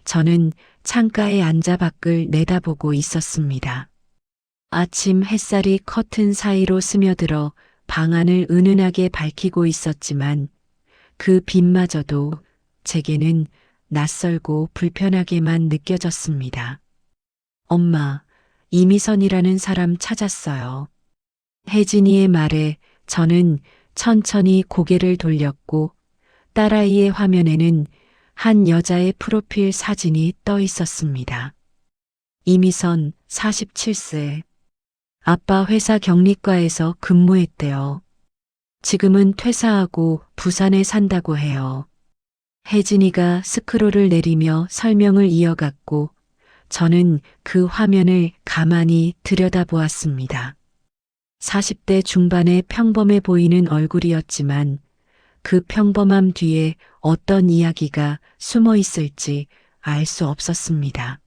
저는 창가에 앉아 밖을 내다보고 있었습니다. 아침 햇살이 커튼 사이로 스며들어 방 안을 은은하게 밝히고 있었지만 그 빛마저도 제게는 낯설고 불편하게만 느껴졌습니다. 엄마, 이미선이라는 사람 찾았어요. 혜진이의 말에 저는 천천히 고개를 돌렸고 딸아이의 화면에는 한 여자의 프로필 사진이 떠 있었습니다. 이미선 47세. 아빠 회사 격리과에서 근무했대요. 지금은 퇴사하고 부산에 산다고 해요. 혜진이가 스크롤을 내리며 설명을 이어갔고 저는 그 화면을 가만히 들여다보았습니다. 40대 중반의 평범해 보이는 얼굴이었지만 그 평범함 뒤에 어떤 이야기가 숨어 있을지 알 수 없었습니다.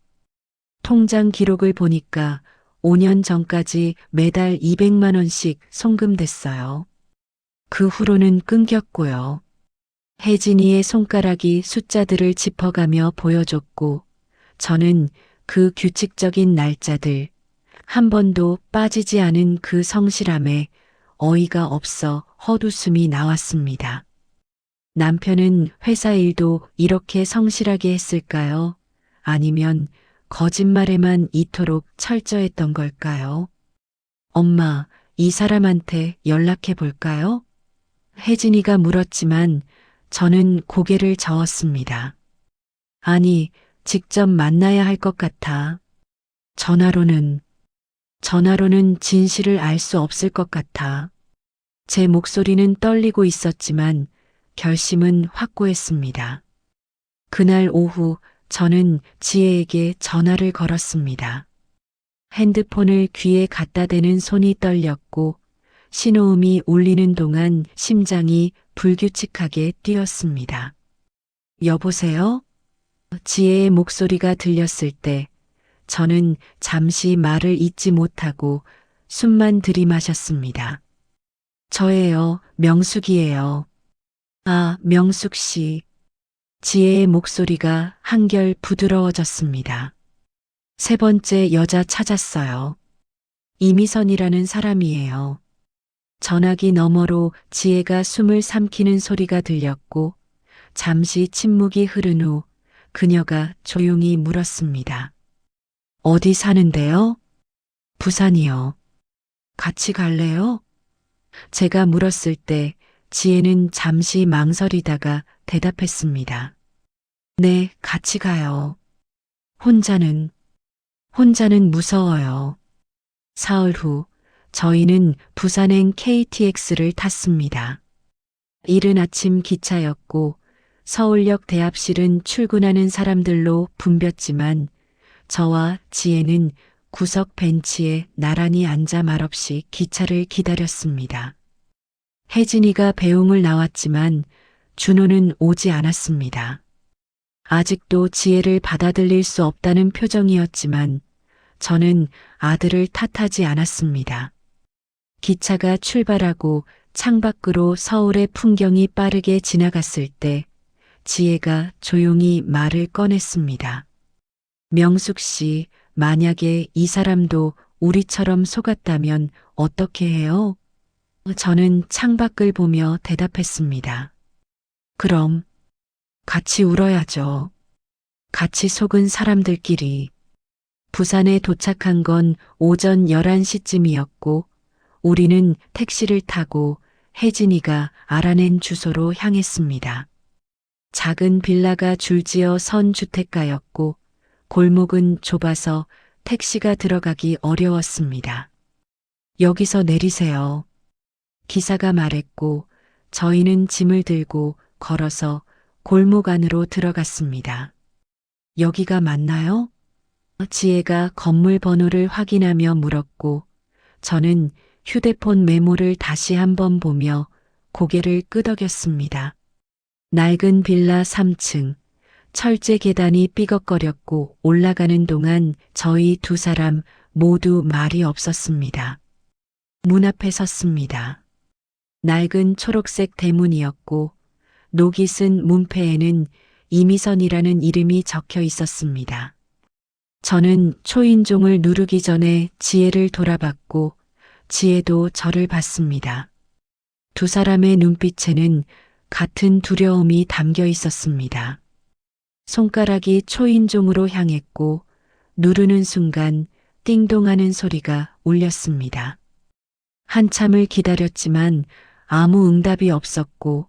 통장 기록을 보니까 5년 전까지 매달 200만 원씩 송금됐어요. 그 후로는 끊겼고요. 혜진이의 손가락이 숫자들을 짚어가며 보여줬고 저는 그 규칙적인 날짜들, 한 번도 빠지지 않은 그 성실함에 어이가 없어 헛웃음이 나왔습니다. 남편은 회사 일도 이렇게 성실하게 했을까요? 아니면 거짓말에만 이토록 철저했던 걸까요? 엄마, 이 사람한테 연락해 볼까요? 혜진이가 물었지만 저는 고개를 저었습니다. 아니, 직접 만나야 할 것 같아. 전화로는 진실을 알 수 없을 것 같아. 제 목소리는 떨리고 있었지만 결심은 확고했습니다. 그날 오후 저는 지혜에게 전화를 걸었습니다. 핸드폰을 귀에 갖다 대는 손이 떨렸고 신호음이 울리는 동안 심장이 불규칙하게 뛰었습니다. 여보세요? 지혜의 목소리가 들렸을 때 저는 잠시 말을 잇지 못하고 숨만 들이마셨습니다. 저예요, 명숙이에요. 아, 명숙 씨. 지혜의 목소리가 한결 부드러워졌습니다. 세 번째 여자 찾았어요. 이미선이라는 사람이에요. 전화기 너머로 지혜가 숨을 삼키는 소리가 들렸고 잠시 침묵이 흐른 후 그녀가 조용히 물었습니다. 어디 사는데요? 부산이요. 같이 갈래요? 제가 물었을 때 지혜는 잠시 망설이다가 대답했습니다. 네, 같이 가요. 혼자는 무서워요. 사흘 후 저희는 부산행 KTX를 탔습니다. 이른 아침 기차였고 서울역 대합실은 출근하는 사람들로 붐볐지만 저와 지혜는 구석 벤치에 나란히 앉아 말없이 기차를 기다렸습니다. 혜진이가 배웅을 나왔지만 준호는 오지 않았습니다. 아직도 지혜를 받아들일 수 없다는 표정이었지만 저는 아들을 탓하지 않았습니다. 기차가 출발하고 창밖으로 서울의 풍경이 빠르게 지나갔을 때 지혜가 조용히 말을 꺼냈습니다. 명숙 씨, 만약에 이 사람도 우리처럼 속았다면 어떻게 해요? 저는 창밖을 보며 대답했습니다. 그럼 같이 울어야죠. 같이 속은 사람들끼리. 부산에 도착한 건 오전 11시쯤이었고 우리는 택시를 타고 혜진이가 알아낸 주소로 향했습니다. 작은 빌라가 줄지어 선 주택가였고 골목은 좁아서 택시가 들어가기 어려웠습니다. 여기서 내리세요. 기사가 말했고 저희는 짐을 들고 걸어서 골목 안으로 들어갔습니다. 여기가 맞나요? 지혜가 건물 번호를 확인하며 물었고 저는 휴대폰 메모를 다시 한번 보며 고개를 끄덕였습니다. 낡은 빌라 3층, 철제 계단이 삐걱거렸고 올라가는 동안 저희 두 사람 모두 말이 없었습니다. 문 앞에 섰습니다. 낡은 초록색 대문이었고 녹이 쓴 문패에는 이미선이라는 이름이 적혀 있었습니다. 저는 초인종을 누르기 전에 지혜를 돌아봤고 지혜도 저를 봤습니다. 두 사람의 눈빛에는 같은 두려움이 담겨 있었습니다. 손가락이 초인종으로 향했고 누르는 순간 띵동하는 소리가 울렸습니다. 한참을 기다렸지만 아무 응답이 없었고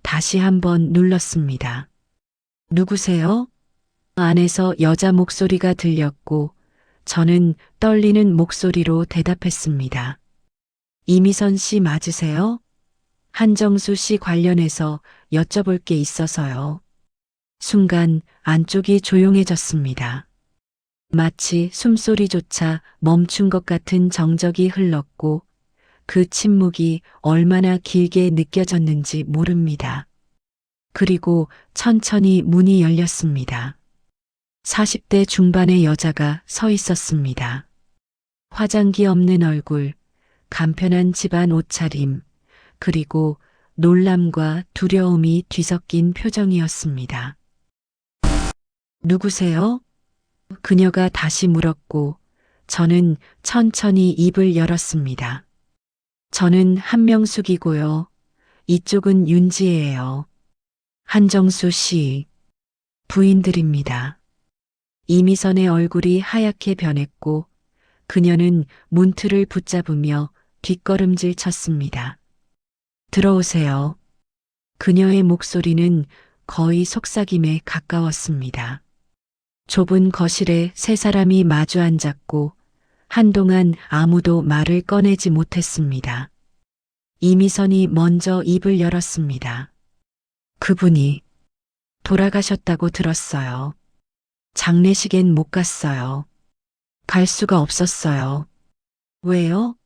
다시 한번 눌렀습니다. 누구세요? 안에서 여자 목소리가 들렸고 저는 떨리는 목소리로 대답했습니다. 이미선 씨 맞으세요? 한정수 씨 관련해서 여쭤볼 게 있어서요. 순간 안쪽이 조용해졌습니다. 마치 숨소리조차 멈춘 것 같은 정적이 흘렀고 그 침묵이 얼마나 길게 느껴졌는지 모릅니다. 그리고 천천히 문이 열렸습니다. 40대 중반의 여자가 서 있었습니다. 화장기 없는 얼굴, 간편한 집안 옷차림, 그리고 놀람과 두려움이 뒤섞인 표정이었습니다. 누구세요? 그녀가 다시 물었고 저는 천천히 입을 열었습니다. 저는 한명숙이고요. 이쪽은 윤지혜예요. 한정수 씨, 부인들입니다. 이미선의 얼굴이 하얗게 변했고 그녀는 문틀을 붙잡으며 뒷걸음질 쳤습니다. 들어오세요. 그녀의 목소리는 거의 속삭임에 가까웠습니다. 좁은 거실에 세 사람이 마주 앉았고 한동안 아무도 말을 꺼내지 못했습니다. 이미선이 먼저 입을 열었습니다. 그분이 돌아가셨다고 들었어요. 장례식엔 못 갔어요. 갈 수가 없었어요. 왜요?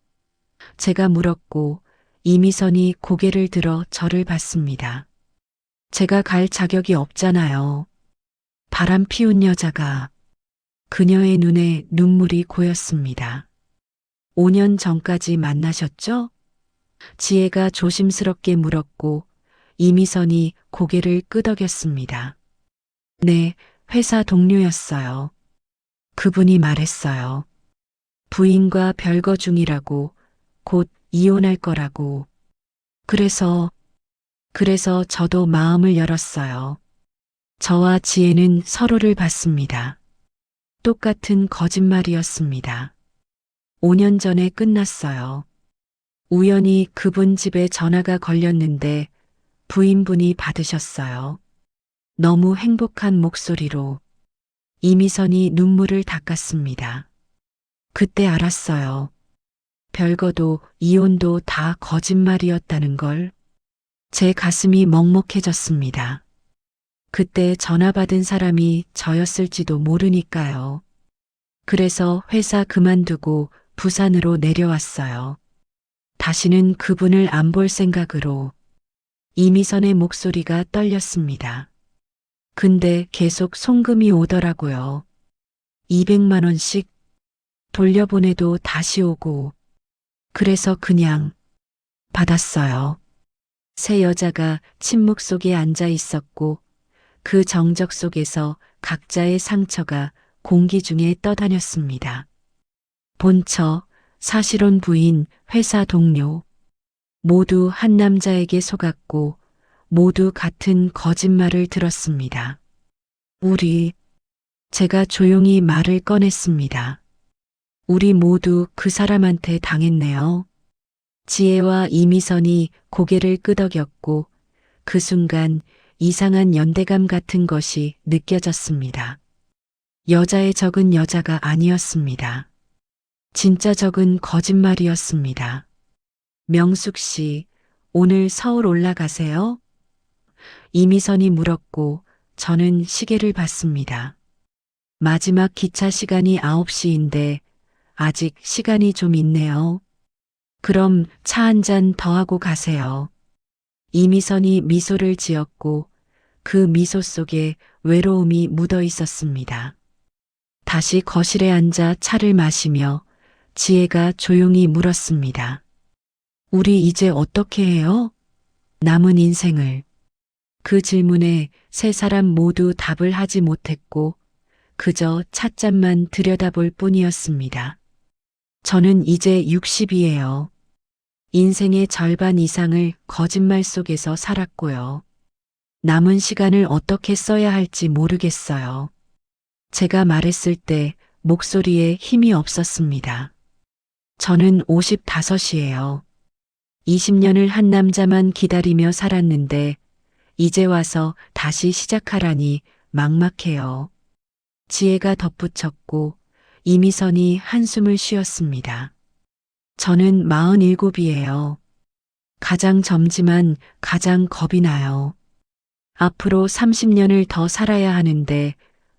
제가 물었고 이미선이 고개를 들어 저를 봤습니다. 제가 갈 자격이 없잖아요. 바람 피운 여자가. 그녀의 눈에 눈물이 고였습니다. 5년 전까지 만나셨죠? 지혜가 조심스럽게 물었고 이미선이 고개를 끄덕였습니다. 네, 회사 동료였어요. 그분이 말했어요. 부인과 별거 중이라고, 곧 이혼할 거라고. 그래서 저도 마음을 열었어요. 저와 지혜는 서로를 봤습니다. 똑같은 거짓말이었습니다. 5년 전에 끝났어요. 우연히 그분 집에 전화가 걸렸는데 부인분이 받으셨어요. 너무 행복한 목소리로. 이미선이 눈물을 닦았습니다. 그때 알았어요. 별거도 이혼도 다 거짓말이었다는 걸. 제 가슴이 먹먹해졌습니다. 그때 전화 받은 사람이 저였을지도 모르니까요. 그래서 회사 그만두고 부산으로 내려왔어요. 다시는 그분을 안 볼 생각으로. 이미선의 목소리가 떨렸습니다. 근데 계속 송금이 오더라고요. 200만 원씩 돌려보내도 다시 오고. 그래서 그냥 받았어요. 세 여자가 침묵 속에 앉아 있었고 그 정적 속에서 각자의 상처가 공기 중에 떠다녔습니다. 본처, 사실혼 부인, 회사 동료. 모두 한 남자에게 속았고 모두 같은 거짓말을 들었습니다. 제가 조용히 말을 꺼냈습니다. 우리 모두 그 사람한테 당했네요. 지혜와 이미선이 고개를 끄덕였고 그 순간 이상한 연대감 같은 것이 느껴졌습니다. 여자의 적은 여자가 아니었습니다. 진짜 적은 거짓말이었습니다. 명숙 씨, 오늘 서울 올라가세요? 이미선이 물었고 저는 시계를 봤습니다. 마지막 기차 시간이 9시인데 아직 시간이 좀 있네요. 그럼 차 한 잔 더 하고 가세요. 이미선이 미소를 지었고 그 미소 속에 외로움이 묻어 있었습니다. 다시 거실에 앉아 차를 마시며 지혜가 조용히 물었습니다. 우리 이제 어떻게 해요? 남은 인생을. 그 질문에 세 사람 모두 답을 하지 못했고 그저 찻잔만 들여다볼 뿐이었습니다. 저는 이제 60이에요. 인생의 절반 이상을 거짓말 속에서 살았고요. 남은 시간을 어떻게 써야 할지 모르겠어요. 제가 말했을 때 목소리에 힘이 없었습니다. 저는 55이에요. 20년을 한 남자만 기다리며 살았는데 이제 와서 다시 시작하라니 막막해요. 지혜가 덧붙였고 이미선이 한숨을 쉬었습니다. 저는 47이에요. 가장 젊지만 가장 겁이 나요. 앞으로 30년을 더 살아야 하는데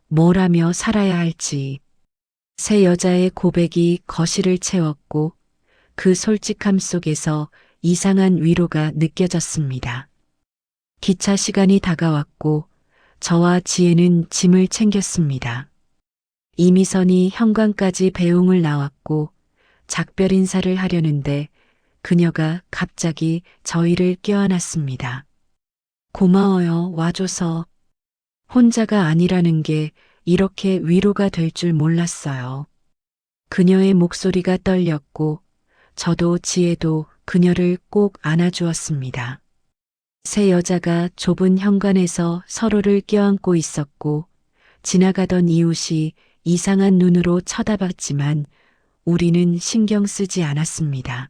뭘 하며 살아야 할지. 세 여자의 고백이 거실을 채웠고 그 솔직함 속에서 이상한 위로가 느껴졌습니다. 기차 시간이 다가왔고 저와 지혜는 짐을 챙겼습니다. 이미선이 현관까지 배웅을 나왔고 작별 인사를 하려는데 그녀가 갑자기 저희를 껴안았습니다. 고마워요, 와줘서. 혼자가 아니라는 게 이렇게 위로가 될 줄 몰랐어요. 그녀의 목소리가 떨렸고 저도 지혜도 그녀를 꼭 안아주었습니다. 세 여자가 좁은 현관에서 서로를 껴안고 있었고 지나가던 이웃이 이상한 눈으로 쳐다봤지만 우리는 신경 쓰지 않았습니다.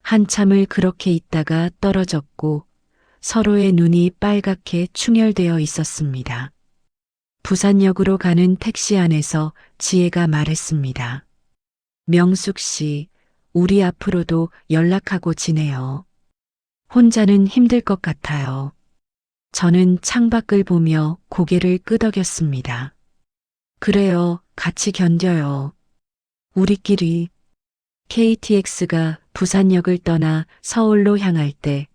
한참을 그렇게 있다가 떨어졌고 서로의 눈이 빨갛게 충혈되어 있었습니다. 부산역으로 가는 택시 안에서 지혜가 말했습니다. 명숙 씨, 우리 앞으로도 연락하고 지내요. 혼자는 힘들 것 같아요. 저는 창밖을 보며 고개를 끄덕였습니다. 그래요, 같이 견뎌요. 우리끼리. KTX가 부산역을 떠나 서울로 향할 때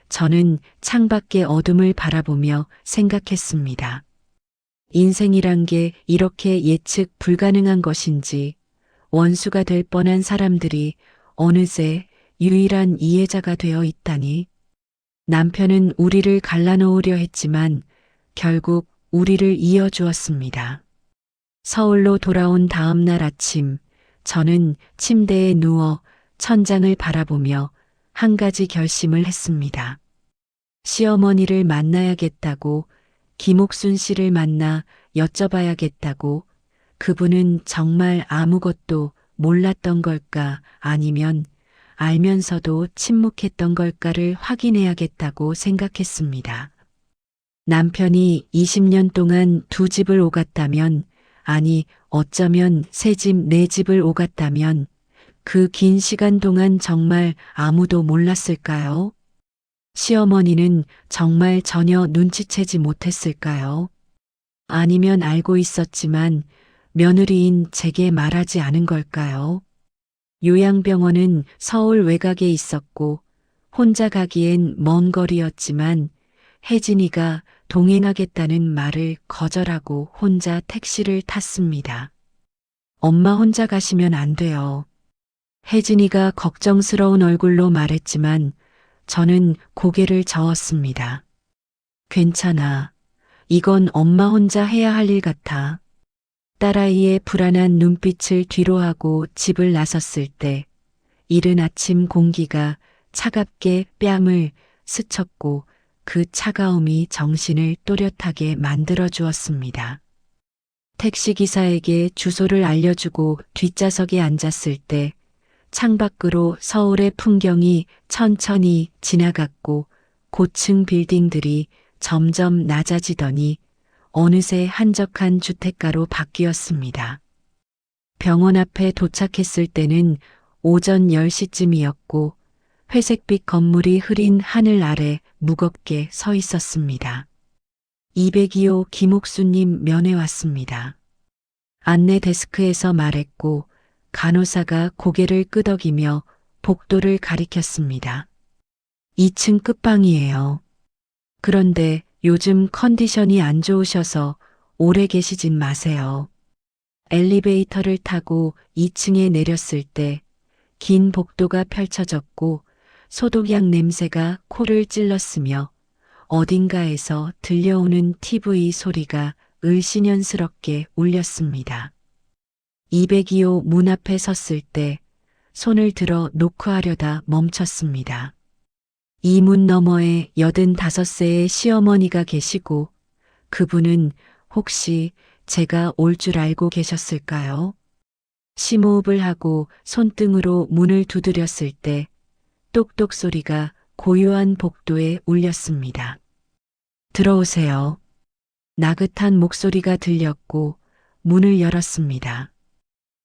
저는 창밖의 어둠을 바라보며 생각했습니다. 인생이란 게 이렇게 예측 불가능한 것인지, 원수가 될 뻔한 사람들이 어느새 유일한 이해자가 되어 있다니. 남편은 우리를 갈라놓으려 했지만 결국 우리를 이어주었습니다. 서울로 돌아온 다음 날 아침, 저는 침대에 누워 천장을 바라보며 한 가지 결심을 했습니다. 시어머니를 만나야겠다고, 김옥순 씨를 만나 여쭤봐야겠다고. 그분은 정말 아무것도 몰랐던 걸까, 아니면 알면서도 침묵했던 걸까를 확인해야겠다고 생각했습니다. 남편이 20년 동안 두 집을 오갔다면, 아니 어쩌면 세 집, 네 집을 오갔다면 그 긴 시간 동안 정말 아무도 몰랐을까요? 시어머니는 정말 전혀 눈치채지 못했을까요? 아니면 알고 있었지만 며느리인 제게 말하지 않은 걸까요? 요양병원은 서울 외곽에 있었고 혼자 가기엔 먼 거리였지만 혜진이가 동행하겠다는 말을 거절하고 혼자 택시를 탔습니다. 엄마 혼자 가시면 안 돼요. 혜진이가 걱정스러운 얼굴로 말했지만 저는 고개를 저었습니다. 괜찮아. 이건 엄마 혼자 해야 할 일 같아. 딸아이의 불안한 눈빛을 뒤로하고 집을 나섰을 때 이른 아침 공기가 차갑게 뺨을 스쳤고 그 차가움이 정신을 또렷하게 만들어 주었습니다. 택시기사에게 주소를 알려주고 뒷좌석에 앉았을 때 창밖으로 서울의 풍경이 천천히 지나갔고 고층 빌딩들이 점점 낮아지더니 어느새 한적한 주택가로 바뀌었습니다. 병원 앞에 도착했을 때는 오전 10시쯤이었고 회색빛 건물이 흐린 하늘 아래 무겁게 서 있었습니다. 202호 김옥수님 면회 왔습니다. 안내 데스크에서 말했고 간호사가 고개를 끄덕이며 복도를 가리켰습니다. 2층 끝방이에요. 그런데 요즘 컨디션이 안 좋으셔서 오래 계시진 마세요. 엘리베이터를 타고 2층에 내렸을 때 긴 복도가 펼쳐졌고 소독약 냄새가 코를 찔렀으며 어딘가에서 들려오는 TV 소리가 을씨년스럽게 울렸습니다. 202호 문 앞에 섰을 때 손을 들어 노크하려다 멈췄습니다. 이 문 너머에 85세의 시어머니가 계시고 그분은 혹시 제가 올 줄 알고 계셨을까요? 심호흡을 하고 손등으로 문을 두드렸을 때 똑똑 소리가 고요한 복도에 울렸습니다. 들어오세요. 나긋한 목소리가 들렸고 문을 열었습니다.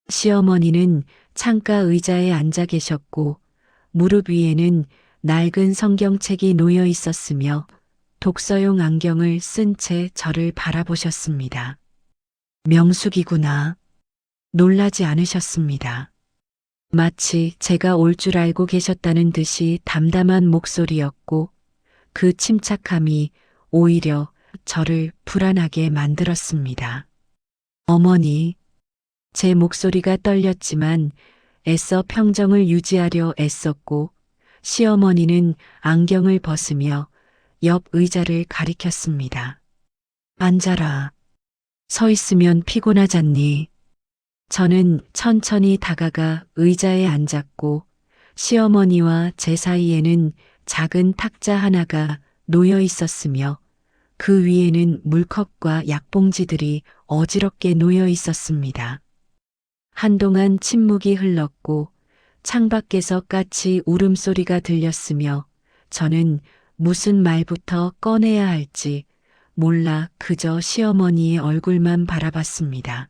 시어머니는 창가 의자에 앉아 계셨고 무릎 위에는 낡은 성경책이 놓여 있었으며 독서용 안경을 쓴 채 저를 바라보셨습니다. 명숙이구나. 놀라지 않으셨습니다. 마치 제가 올 줄 알고 계셨다는 듯이 담담한 목소리였고 그 침착함이 오히려 저를 불안하게 만들었습니다. 어머니, 제 목소리가 떨렸지만 애써 평정을 유지하려 애썼고 시어머니는 안경을 벗으며 옆 의자를 가리켰습니다. 앉아라. 서 있으면 피곤하잖니. 저는 천천히 다가가 의자에 앉았고 시어머니와 제 사이에는 작은 탁자 하나가 놓여 있었으며 그 위에는 물컵과 약봉지들이 어지럽게 놓여 있었습니다. 한동안 침묵이 흘렀고 창밖에서 까치 울음소리가 들렸으며 저는 무슨 말부터 꺼내야 할지 몰라 그저 시어머니의 얼굴만 바라봤습니다.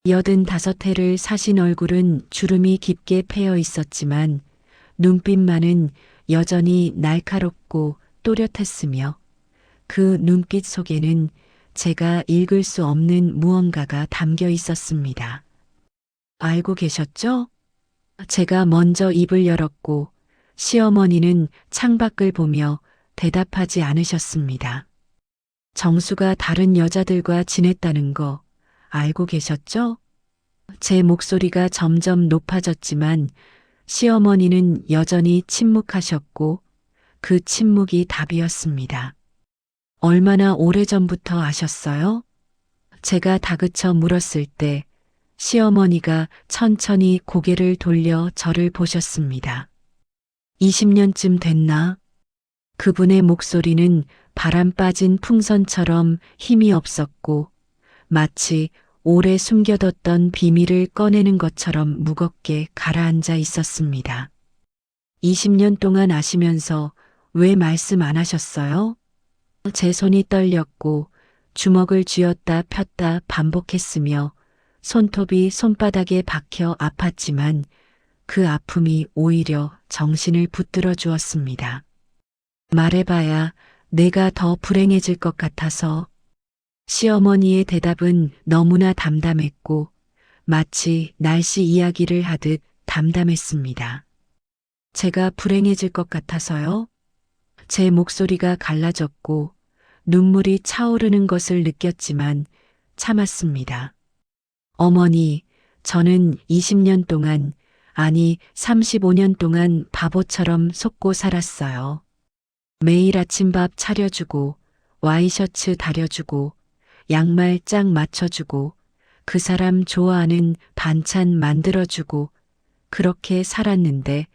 85해를 사신 얼굴은 주름이 깊게 패여 있었지만 눈빛만은 여전히 날카롭고 또렷했으며 그 눈빛 속에는 제가 읽을 수 없는 무언가가 담겨 있었습니다. 알고 계셨죠? 제가 먼저 입을 열었고 시어머니는 창밖을 보며 대답하지 않으셨습니다. 정수가 다른 여자들과 지냈다는 거 알고 계셨죠? 제 목소리가 점점 높아졌지만 시어머니는 여전히 침묵하셨고 그 침묵이 답이었습니다. 얼마나 오래전부터 아셨어요? 제가 다그쳐 물었을 때 시어머니가 천천히 고개를 돌려 저를 보셨습니다. 20년쯤 됐나? 그분의 목소리는 바람 빠진 풍선처럼 힘이 없었고 마치 오래 숨겨뒀던 비밀을 꺼내는 것처럼 무겁게 가라앉아 있었습니다. 20년 동안 아시면서 왜 말씀 안 하셨어요? 제 손이 떨렸고 주먹을 쥐었다 폈다 반복했으며 손톱이 손바닥에 박혀 아팠지만 그 아픔이 오히려 정신을 붙들어 주었습니다. 말해봐야 내가 더 불행해질 것 같아서. 시어머니의 대답은 너무나 담담했고 마치 날씨 이야기를 하듯 담담했습니다. 제가 불행해질 것 같아서요? 제 목소리가 갈라졌고 눈물이 차오르는 것을 느꼈지만 참았습니다. 어머니, 저는 20년 동안, 아니 35년 동안 바보처럼 속고 살았어요. 매일 아침밥 차려주고 와이셔츠 다려주고 양말 짝 맞춰주고 그 사람 좋아하는 반찬 만들어주고 그렇게 살았는데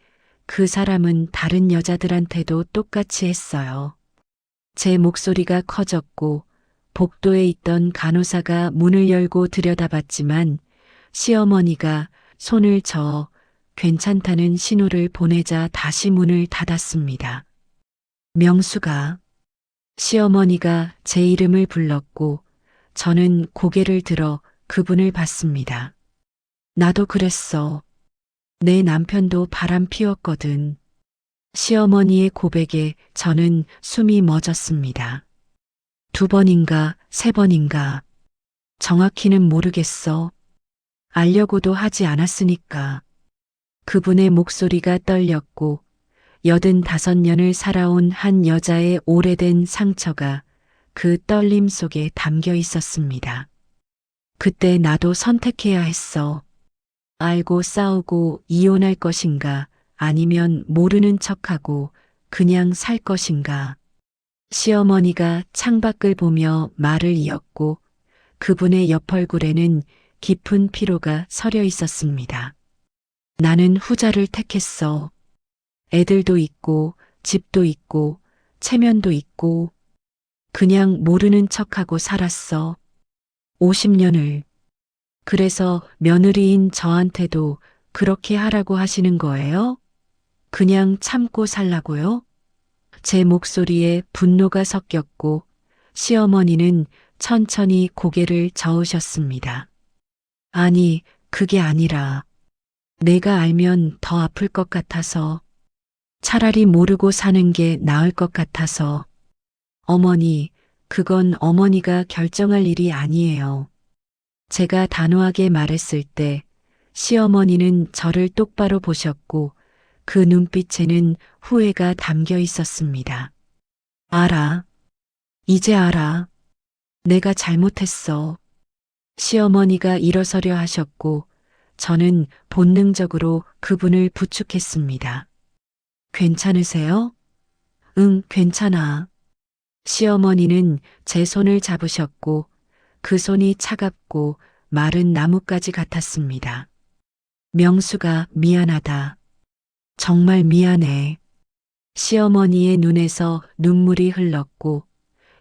그 사람은 다른 여자들한테도 똑같이 했어요. 제 목소리가 커졌고 복도에 있던 간호사가 문을 열고 들여다봤지만 시어머니가 손을 저어 괜찮다는 신호를 보내자 다시 문을 닫았습니다. 명수가. 시어머니가 제 이름을 불렀고 저는 고개를 들어 그분을 봤습니다. 나도 그랬어. 내 남편도 바람 피웠거든. 시어머니의 고백에 저는 숨이 멎었습니다. 2번인가 3번인가. 정확히는 모르겠어. 알려고도 하지 않았으니까. 그분의 목소리가 떨렸고 85년을 살아온 한 여자의 오래된 상처가 그 떨림 속에 담겨 있었습니다. 그때 나도 선택해야 했어. 알고 싸우고 이혼할 것인가 아니면 모르는 척하고 그냥 살 것인가. 시어머니가 창밖을 보며 말을 이었고 그분의 옆얼굴에는 깊은 피로가 서려 있었습니다. 나는 후자를 택했어. 애들도 있고 집도 있고 체면도 있고 그냥 모르는 척하고 살았어. 50년을. 그래서 며느리인 저한테도 그렇게 하라고 하시는 거예요? 그냥 참고 살라고요? 제 목소리에 분노가 섞였고 시어머니는 천천히 고개를 저으셨습니다. 아니, 그게 아니라 내가 알면 더 아플 것 같아서 차라리 모르고 사는 게 나을 것 같아서. 어머니, 그건 어머니가 결정할 일이 아니에요. 제가 단호하게 말했을 때 시어머니는 저를 똑바로 보셨고 그 눈빛에는 후회가 담겨 있었습니다. 알아. 이제 알아. 내가 잘못했어. 시어머니가 일어서려 하셨고 저는 본능적으로 그분을 부축했습니다. 괜찮으세요? 응, 괜찮아. 시어머니는 제 손을 잡으셨고 그 손이 차갑고 마른 나뭇가지 같았습니다. 명수가 미안하다. 정말 미안해. 시어머니의 눈에서 눈물이 흘렀고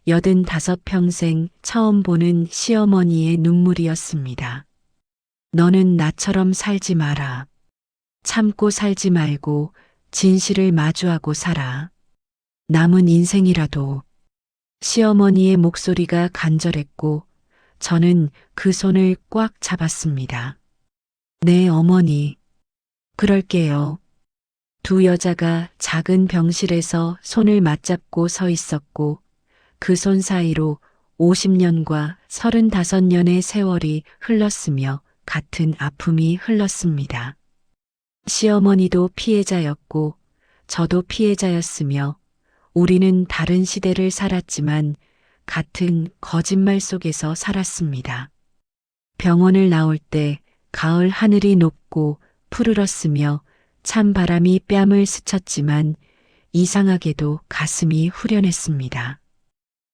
85평생 처음 보는 시어머니의 눈물이었습니다. 너는 나처럼 살지 마라. 참고 살지 말고 진실을 마주하고 살아. 남은 인생이라도. 시어머니의 목소리가 간절했고 저는 그 손을 꽉 잡았습니다. 네, 어머니. 그럴게요. 두 여자가 작은 병실에서 손을 맞잡고 서 있었고 그 손 사이로 50년과 35년의 세월이 흘렀으며 같은 아픔이 흘렀습니다. 시어머니도 피해자였고 저도 피해자였으며 우리는 다른 시대를 살았지만 같은 거짓말 속에서 살았습니다. 병원을 나올 때 가을 하늘이 높고 푸르렀으며 찬 바람이 뺨을 스쳤지만 이상하게도 가슴이 후련했습니다.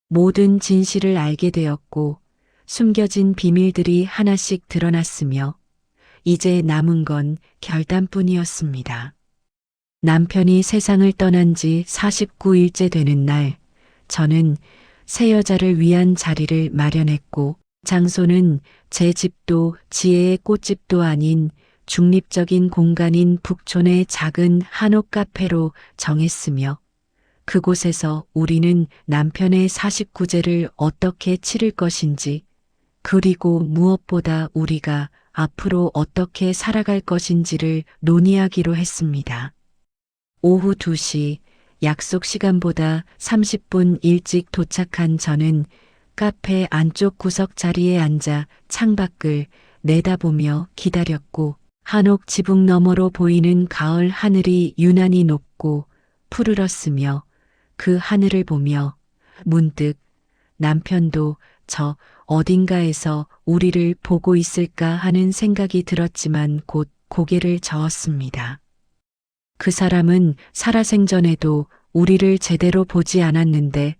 모든 진실을 알게 되었고 숨겨진 비밀들이 하나씩 드러났으며 이제 남은 건 결단뿐이었습니다. 남편이 세상을 떠난 지 49일째 되는 날, 저는 새 여자를 위한 자리를 마련했고, 장소는 제 집도 지혜의 꽃집도 아닌 중립적인 공간인 북촌의 작은 한옥 카페로 정했으며, 그곳에서 우리는 남편의 49제를 어떻게 치를 것인지, 그리고 무엇보다 우리가 앞으로 어떻게 살아갈 것인지를 논의하기로 했습니다. 오후 2시 약속 시간보다 30분 일찍 도착한 저는 카페 안쪽 구석 자리에 앉아 창밖을 내다보며 기다렸고 한옥 지붕 너머로 보이는 가을 하늘이 유난히 높고 푸르렀으며 그 하늘을 보며 문득 남편도 저 어딘가에서 우리를 보고 있을까 하는 생각이 들었지만 곧 고개를 저었습니다. 그 사람은 살아생전에도 우리를 제대로 보지 않았는데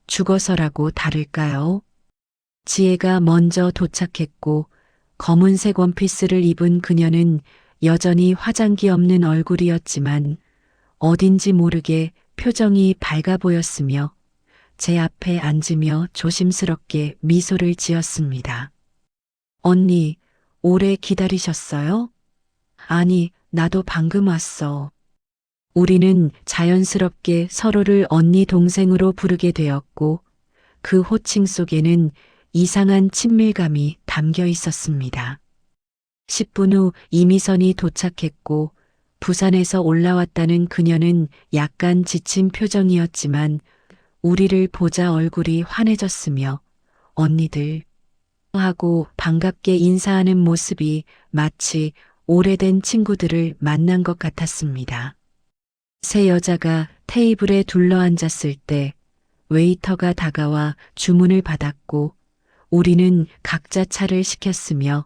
죽어서라고 다를까요? 지혜가 먼저 도착했고 검은색 원피스를 입은 그녀는 여전히 화장기 없는 얼굴이었지만 어딘지 모르게 표정이 밝아 보였으며 제 앞에 앉으며 조심스럽게 미소를 지었습니다. 언니, 오래 기다리셨어요? 아니, 나도 방금 왔어. 우리는 자연스럽게 서로를 언니 동생으로 부르게 되었고 그 호칭 속에는 이상한 친밀감이 담겨 있었습니다. 10분 후 이미선이 도착했고 부산에서 올라왔다는 그녀는 약간 지친 표정이었지만 우리를 보자 얼굴이 환해졌으며 언니들 하고 반갑게 인사하는 모습이 마치 오래된 친구들을 만난 것 같았습니다. 세 여자가 테이블에 둘러앉았을 때 웨이터가 다가와 주문을 받았고 우리는 각자 차를 시켰으며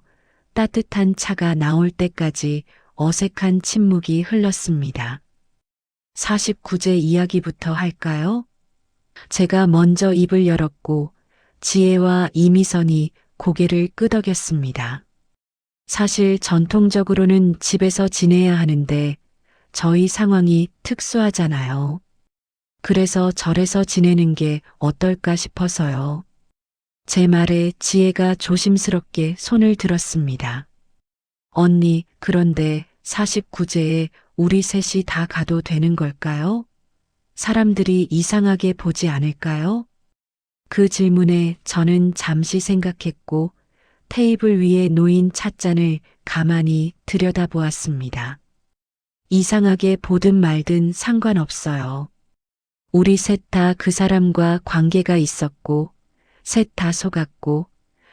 따뜻한 차가 나올 때까지 어색한 침묵이 흘렀습니다. 49제 이야기부터 할까요? 제가 먼저 입을 열었고 지혜와 이미선이 고개를 끄덕였습니다. 사실 전통적으로는 집에서 지내야 하는데 저희 상황이 특수하잖아요. 그래서 절에서 지내는 게 어떨까 싶어서요. 제 말에 지혜가 조심스럽게 손을 들었습니다. 언니, 그런데 49제에 우리 셋이 다 가도 되는 걸까요? 사람들이 이상하게 보지 않을까요? 그 질문에 저는 잠시 생각했고 테이블 위에 놓인 찻잔을 가만히 들여다보았습니다. 이상하게 보든 말든 상관없어요. 우리 셋 다 그 사람과 관계가 있었고 셋 다 속았고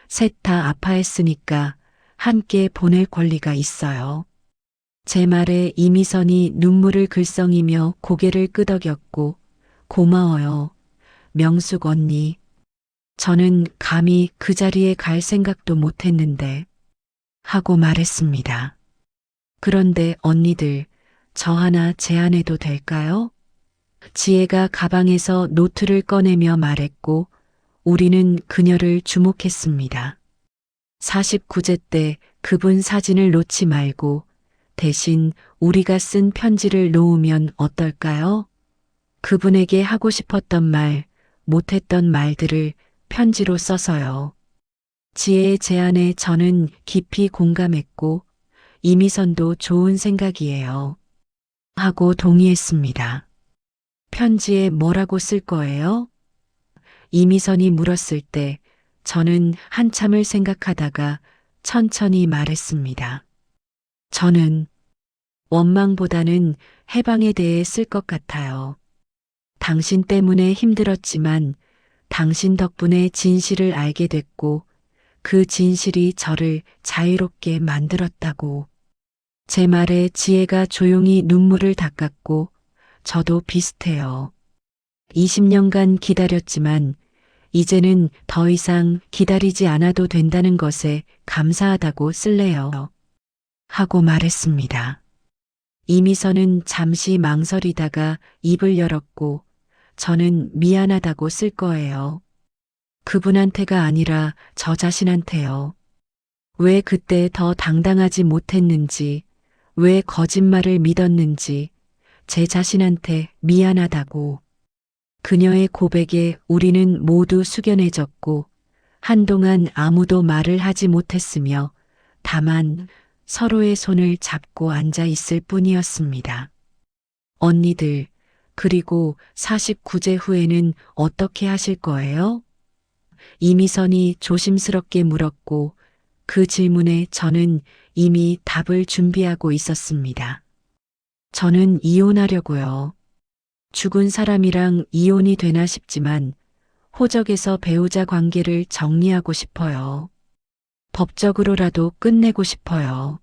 셋 다 아파했으니까 함께 보낼 권리가 있어요. 제 말에 이미선이 눈물을 글썽이며 고개를 끄덕였고 고마워요. 명숙 언니. 저는 감히 그 자리에 갈 생각도 못했는데 하고 말했습니다. 그런데 언니들, 저 하나 제안해도 될까요? 지혜가 가방에서 노트를 꺼내며 말했고 우리는 그녀를 주목했습니다. 49제 때 그분 사진을 놓지 말고 대신 우리가 쓴 편지를 놓으면 어떨까요? 그분에게 하고 싶었던 말, 못했던 말들을 편지로 써서요. 지혜의 제안에 저는 깊이 공감했고 이미선도 좋은 생각이에요. 하고 동의했습니다. 편지에 뭐라고 쓸 거예요? 이미선이 물었을 때 저는 한참을 생각하다가 천천히 말했습니다. 저는 원망보다는 해방에 대해 쓸 것 같아요. 당신 때문에 힘들었지만 당신 덕분에 진실을 알게 됐고 그 진실이 저를 자유롭게 만들었다고. 제 말에 지혜가 조용히 눈물을 닦았고 저도 비슷해요. 20년간 기다렸지만 이제는 더 이상 기다리지 않아도 된다는 것에 감사하다고 쓸래요. 하고 말했습니다. 이미선은 잠시 망설이다가 입을 열었고 저는 미안하다고 쓸 거예요. 그분한테가 아니라 저 자신한테요. 왜 그때 더 당당하지 못했는지, 왜 거짓말을 믿었는지 제 자신한테 미안하다고. 그녀의 고백에 우리는 모두 숙연해졌고 한동안 아무도 말을 하지 못했으며 다만 서로의 손을 잡고 앉아 있을 뿐이었습니다. 언니들, 그리고 49제 후에는 어떻게 하실 거예요? 이미선이 조심스럽게 물었고 그 질문에 저는 이미 답을 준비하고 있었습니다. 저는 이혼하려고요. 죽은 사람이랑 이혼이 되나 싶지만 호적에서 배우자 관계를 정리하고 싶어요. 법적으로라도 끝내고 싶어요.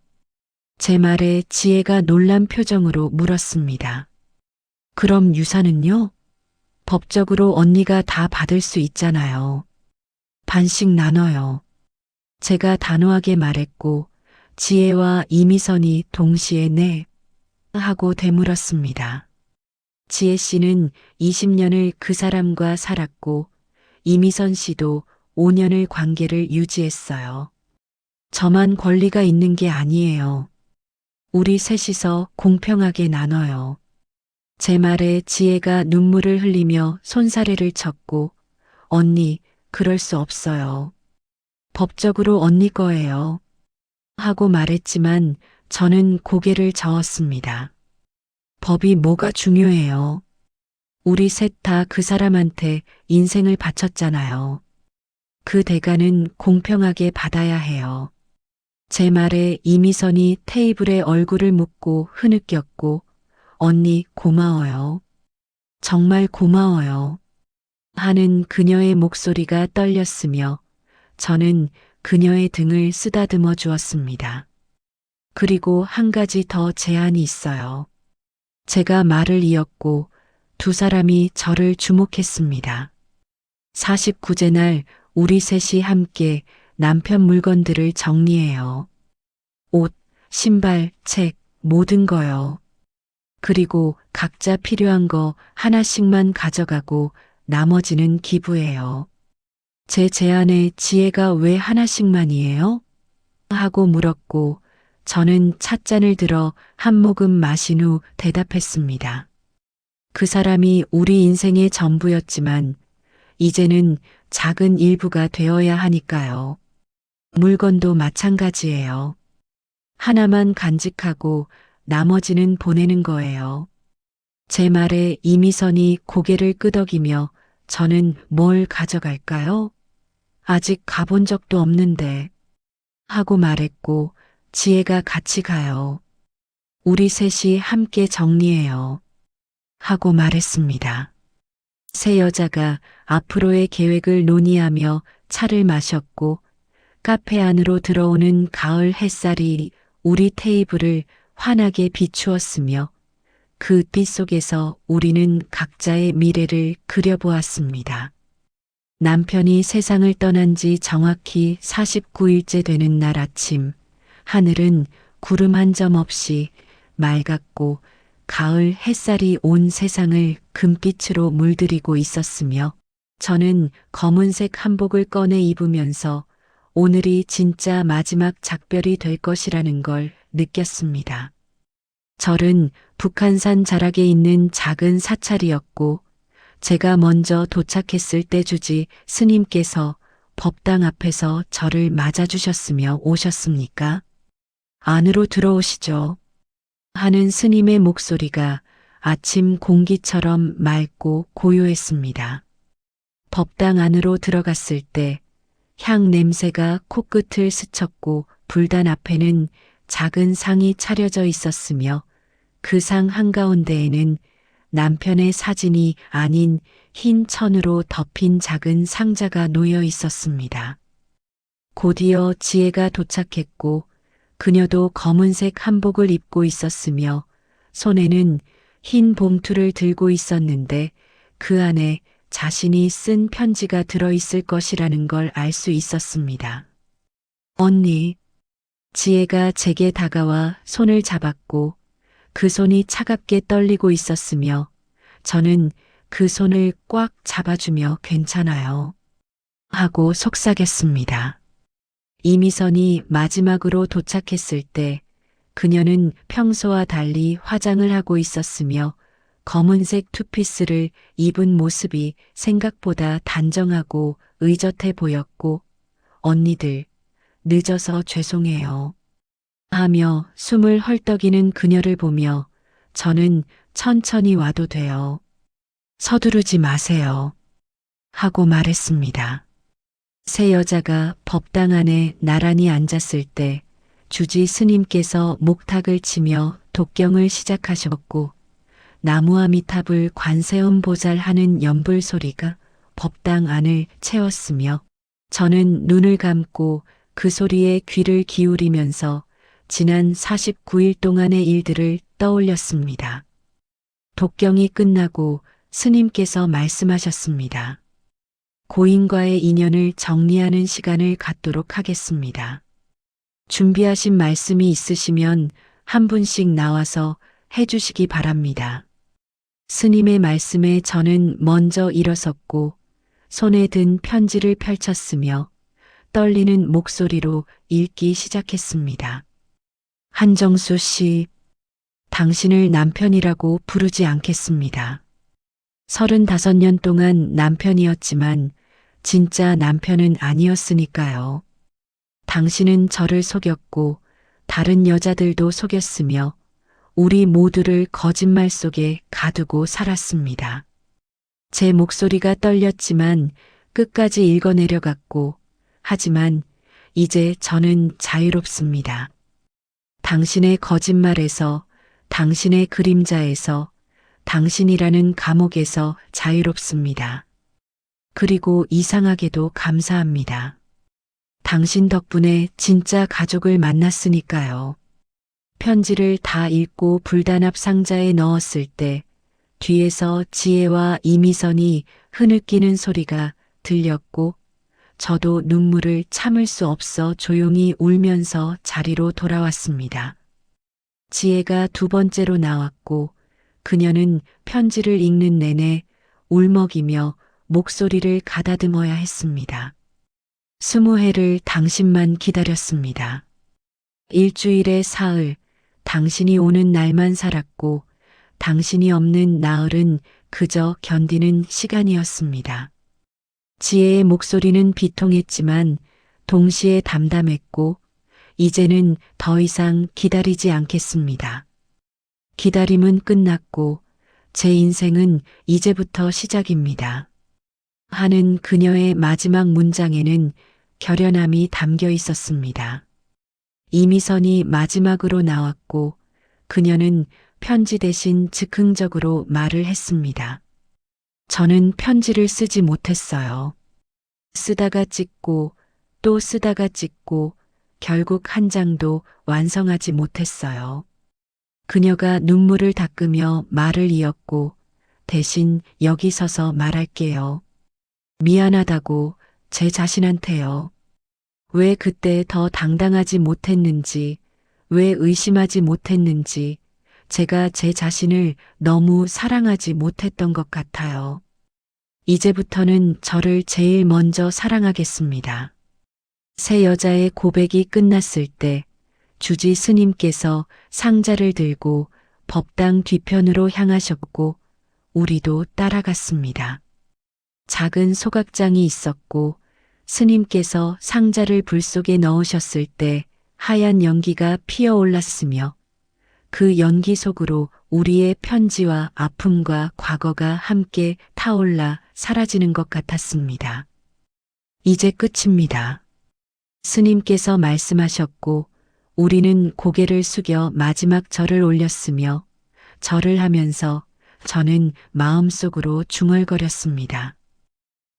제 말에 지혜가 놀란 표정으로 물었습니다. 그럼 유산은요? 법적으로 언니가 다 받을 수 있잖아요. 반씩 나눠요. 제가 단호하게 말했고 지혜와 이미선이 동시에 네 하고 되물었습니다. 지혜 씨는 20년을 그 사람과 살았고 이미선 씨도 5년을 관계를 유지했어요. 저만 권리가 있는 게 아니에요. 우리 셋이서 공평하게 나눠요. 제 말에 지혜가 눈물을 흘리며 손사래를 쳤고 언니, 그럴 수 없어요. 법적으로 언니 거예요. 하고 말했지만 저는 고개를 저었습니다. 법이 뭐가 중요해요. 우리 셋 다 그 사람한테 인생을 바쳤잖아요. 그 대가는 공평하게 받아야 해요. 제 말에 이미선이 테이블에 얼굴을 묻고 흐느꼈고 언니 고마워요. 정말 고마워요. 하는 그녀의 목소리가 떨렸으며 저는 그녀의 등을 쓰다듬어 주었습니다. 그리고 한 가지 더 제안이 있어요. 제가 말을 이었고 두 사람이 저를 주목했습니다. 49제 날 우리 셋이 함께 남편 물건들을 정리해요. 옷, 신발, 책, 모든 거요. 그리고 각자 필요한 거 하나씩만 가져가고 나머지는 기부해요. 제 제안에 지혜가 왜 하나씩만이에요? 하고 물었고 저는 찻잔을 들어 한 모금 마신 후 대답했습니다. 그 사람이 우리 인생의 전부였지만 이제는 작은 일부가 되어야 하니까요. 물건도 마찬가지예요. 하나만 간직하고 나머지는 보내는 거예요. 제 말에 이미선이 고개를 끄덕이며 저는 뭘 가져갈까요? 아직 가본 적도 없는데 하고 말했고 지혜가 같이 가요. 우리 셋이 함께 정리해요. 하고 말했습니다. 세 여자가 앞으로의 계획을 논의하며 차를 마셨고 카페 안으로 들어오는 가을 햇살이 우리 테이블을 환하게 비추었으며 그 빛 속에서 우리는 각자의 미래를 그려보았습니다. 남편이 세상을 떠난 지 정확히 49일째 되는 날 아침, 하늘은 구름 한 점 없이 맑았고 가을 햇살이 온 세상을 금빛으로 물들이고 있었으며 저는 검은색 한복을 꺼내 입으면서 오늘이 진짜 마지막 작별이 될 것이라는 걸 느꼈습니다. 절은 북한산 자락에 있는 작은 사찰이었고 제가 먼저 도착했을 때 주지 스님께서 법당 앞에서 저를 맞아주셨으며 오셨습니까? 안으로 들어오시죠. 하는 스님의 목소리가 아침 공기처럼 맑고 고요했습니다. 법당 안으로 들어갔을 때 향 냄새가 코끝을 스쳤고 불단 앞에는 작은 상이 차려져 있었으며 그 상 한가운데에는 남편의 사진이 아닌 흰 천으로 덮인 작은 상자가 놓여 있었습니다. 곧이어 지혜가 도착했고 그녀도 검은색 한복을 입고 있었으며 손에는 흰 봉투를 들고 있었는데 그 안에 자신이 쓴 편지가 들어있을 것이라는 걸 알 수 있었습니다. 언니, 지혜가 제게 다가와 손을 잡았고 그 손이 차갑게 떨리고 있었으며 저는 그 손을 꽉 잡아주며 괜찮아요. 하고 속삭였습니다. 이미선이 마지막으로 도착했을 때 그녀는 평소와 달리 화장을 하고 있었으며 검은색 투피스를 입은 모습이 생각보다 단정하고 의젓해 보였고 언니들, 늦어서 죄송해요. 하며 숨을 헐떡이는 그녀를 보며 저는 천천히 와도 돼요. 서두르지 마세요. 하고 말했습니다. 세 여자가 법당 안에 나란히 앉았을 때 주지 스님께서 목탁을 치며 독경을 시작하셨고 나무아미탑을 관세음 보살 하는 연불 소리가 법당 안을 채웠으며 저는 눈을 감고 그 소리에 귀를 기울이면서 지난 49일 동안의 일들을 떠올렸습니다. 독경이 끝나고 스님께서 말씀하셨습니다. 고인과의 인연을 정리하는 시간을 갖도록 하겠습니다. 준비하신 말씀이 있으시면 한 분씩 나와서 해주시기 바랍니다. 스님의 말씀에 저는 먼저 일어섰고 손에 든 편지를 펼쳤으며 떨리는 목소리로 읽기 시작했습니다. 한정수 씨, 당신을 남편이라고 부르지 않겠습니다. 35년 동안 남편이었지만 진짜 남편은 아니었으니까요. 당신은 저를 속였고 다른 여자들도 속였으며 우리 모두를 거짓말 속에 가두고 살았습니다. 제 목소리가 떨렸지만 끝까지 읽어내려갔고 하지만 이제 저는 자유롭습니다. 당신의 거짓말에서, 당신의 그림자에서, 당신이라는 감옥에서 자유롭습니다. 그리고 이상하게도 감사합니다. 당신 덕분에 진짜 가족을 만났으니까요. 편지를 다 읽고 불단 앞 상자에 넣었을 때 뒤에서 지혜와 이미선이 흐느끼는 소리가 들렸고 저도 눈물을 참을 수 없어 조용히 울면서 자리로 돌아왔습니다. 지혜가 두 번째로 나왔고 그녀는 편지를 읽는 내내 울먹이며 목소리를 가다듬어야 했습니다. 20회를 당신만 기다렸습니다. 일주일의 사흘, 당신이 오는 날만 살았고 당신이 없는 나흘은 그저 견디는 시간이었습니다. 지혜의 목소리는 비통했지만 동시에 담담했고 이제는 더 이상 기다리지 않겠습니다. 기다림은 끝났고 제 인생은 이제부터 시작입니다. 하는 그녀의 마지막 문장에는 결연함이 담겨 있었습니다. 이미선이 마지막으로 나왔고 그녀는 편지 대신 즉흥적으로 말을 했습니다. 저는 편지를 쓰지 못했어요. 쓰다가 찍고 또 쓰다가 찍고 결국 한 장도 완성하지 못했어요. 그녀가 눈물을 닦으며 말을 이었고 대신 여기 서서 말할게요. 미안하다고 제 자신한테요. 왜 그때 더 당당하지 못했는지, 왜 의심하지 못했는지, 제가 제 자신을 너무 사랑하지 못했던 것 같아요. 이제부터는 저를 제일 먼저 사랑하겠습니다. 세 여자의 고백이 끝났을 때 주지 스님께서 상자를 들고 법당 뒤편으로 향하셨고 우리도 따라갔습니다. 작은 소각장이 있었고 스님께서 상자를 불 속에 넣으셨을 때 하얀 연기가 피어올랐으며 그 연기 속으로 우리의 편지와 아픔과 과거가 함께 타올라 사라지는 것 같았습니다. 이제 끝입니다. 스님께서 말씀하셨고 우리는 고개를 숙여 마지막 절을 올렸으며 절을 하면서 저는 마음속으로 중얼거렸습니다.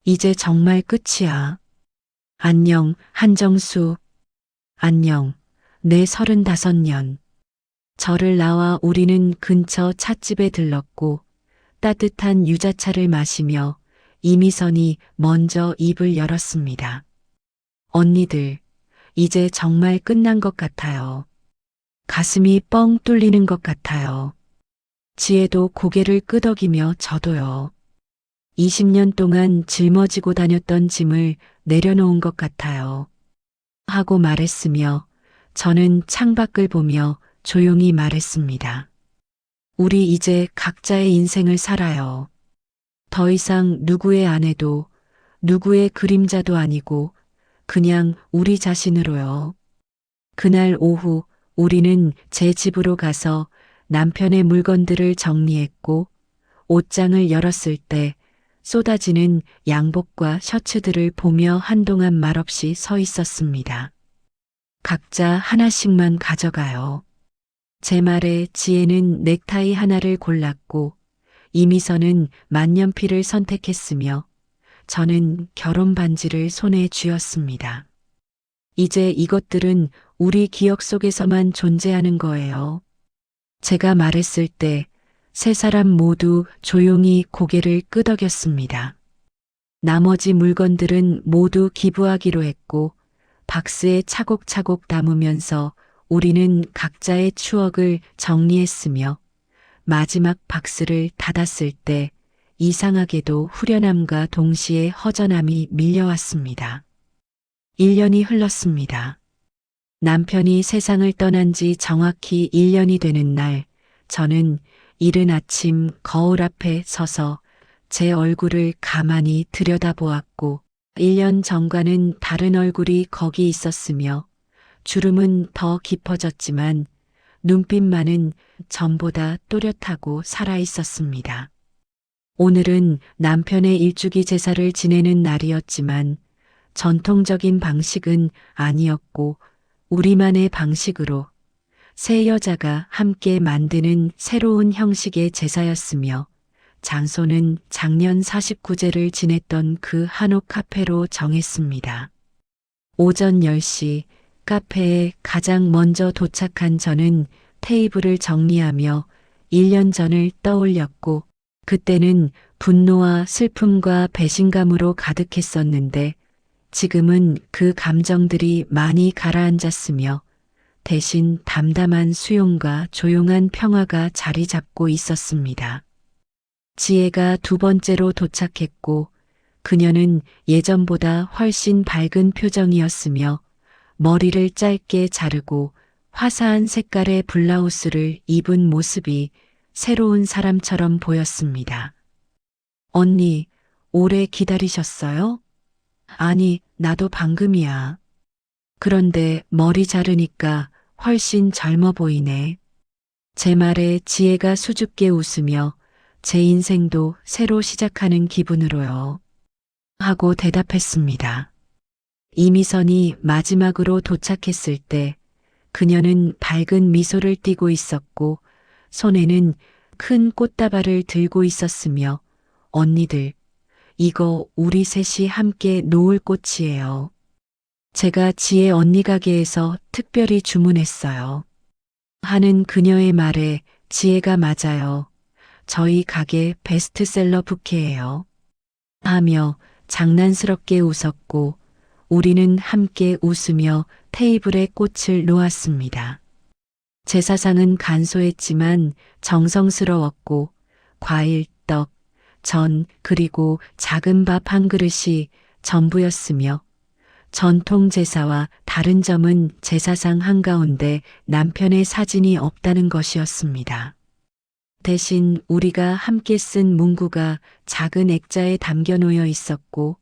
이제 정말 끝이야. 안녕, 한정수. 안녕, 내 35년. 절을 나와 우리는 근처 찻집에 들렀고 따뜻한 유자차를 마시며 이미선이 먼저 입을 열었습니다. 언니들, 이제 정말 끝난 것 같아요. 가슴이 뻥 뚫리는 것 같아요. 지혜도 고개를 끄덕이며 저도요. 20년 동안 짊어지고 다녔던 짐을 내려놓은 것 같아요. 하고 말했으며 저는 창밖을 보며 조용히 말했습니다. 우리 이제 각자의 인생을 살아요. 더 이상 누구의 아내도 누구의 그림자도 아니고 그냥 우리 자신으로요. 그날 오후 우리는 제 집으로 가서 남편의 물건들을 정리했고 옷장을 열었을 때 쏟아지는 양복과 셔츠들을 보며 한동안 말없이 서 있었습니다. 각자 하나씩만 가져가요. 제 말에 지혜는 넥타이 하나를 골랐고 이미선은 만년필을 선택했으며 저는 결혼 반지를 손에 쥐었습니다. 이제 이것들은 우리 기억 속에서만 존재하는 거예요. 제가 말했을 때 세 사람 모두 조용히 고개를 끄덕였습니다. 나머지 물건들은 모두 기부하기로 했고 박스에 차곡차곡 담으면서 우리는 각자의 추억을 정리했으며 마지막 박스를 닫았을 때 이상하게도 후련함과 동시에 허전함이 밀려왔습니다. 1년이 흘렀습니다. 남편이 세상을 떠난 지 정확히 1년이 되는 날, 저는 이른 아침 거울 앞에 서서 제 얼굴을 가만히 들여다보았고 1년 전과는 다른 얼굴이 거기 있었으며 주름은 더 깊어졌지만 눈빛만은 전보다 또렷하고 살아있었습니다. 오늘은 남편의 일주기 제사를 지내는 날이었지만 전통적인 방식은 아니었고 우리만의 방식으로 세 여자가 함께 만드는 새로운 형식의 제사였으며 장소는 작년 49제를 지냈던 그 한옥 카페로 정했습니다. 오전 10시 카페에 가장 먼저 도착한 저는 테이블을 정리하며 1년 전을 떠올렸고 그때는 분노와 슬픔과 배신감으로 가득했었는데 지금은 그 감정들이 많이 가라앉았으며 대신 담담한 수용과 조용한 평화가 자리 잡고 있었습니다. 지혜가 두 번째로 도착했고 그녀는 예전보다 훨씬 밝은 표정이었으며 머리를 짧게 자르고 화사한 색깔의 블라우스를 입은 모습이 새로운 사람처럼 보였습니다. 언니, 오래 기다리셨어요? 아니, 나도 방금이야. 그런데 머리 자르니까 훨씬 젊어 보이네. 제 말에 지혜가 수줍게 웃으며 제 인생도 새로 시작하는 기분으로요. 하고 대답했습니다. 이미선이 마지막으로 도착했을 때 그녀는 밝은 미소를 띠고 있었고 손에는 큰 꽃다발을 들고 있었으며 언니들, 이거 우리 셋이 함께 놓을 꽃이에요. 제가 지혜 언니 가게에서 특별히 주문했어요. 하는 그녀의 말에 지혜가 맞아요. 저희 가게 베스트셀러 부케예요. 하며 장난스럽게 웃었고 우리는 함께 웃으며 테이블에 꽃을 놓았습니다. 제사상은 간소했지만 정성스러웠고 과일, 떡, 전 그리고 작은 밥 한 그릇이 전부였으며 전통 제사와 다른 점은 제사상 한가운데 남편의 사진이 없다는 것이었습니다. 대신 우리가 함께 쓴 문구가 작은 액자에 담겨 놓여 있었고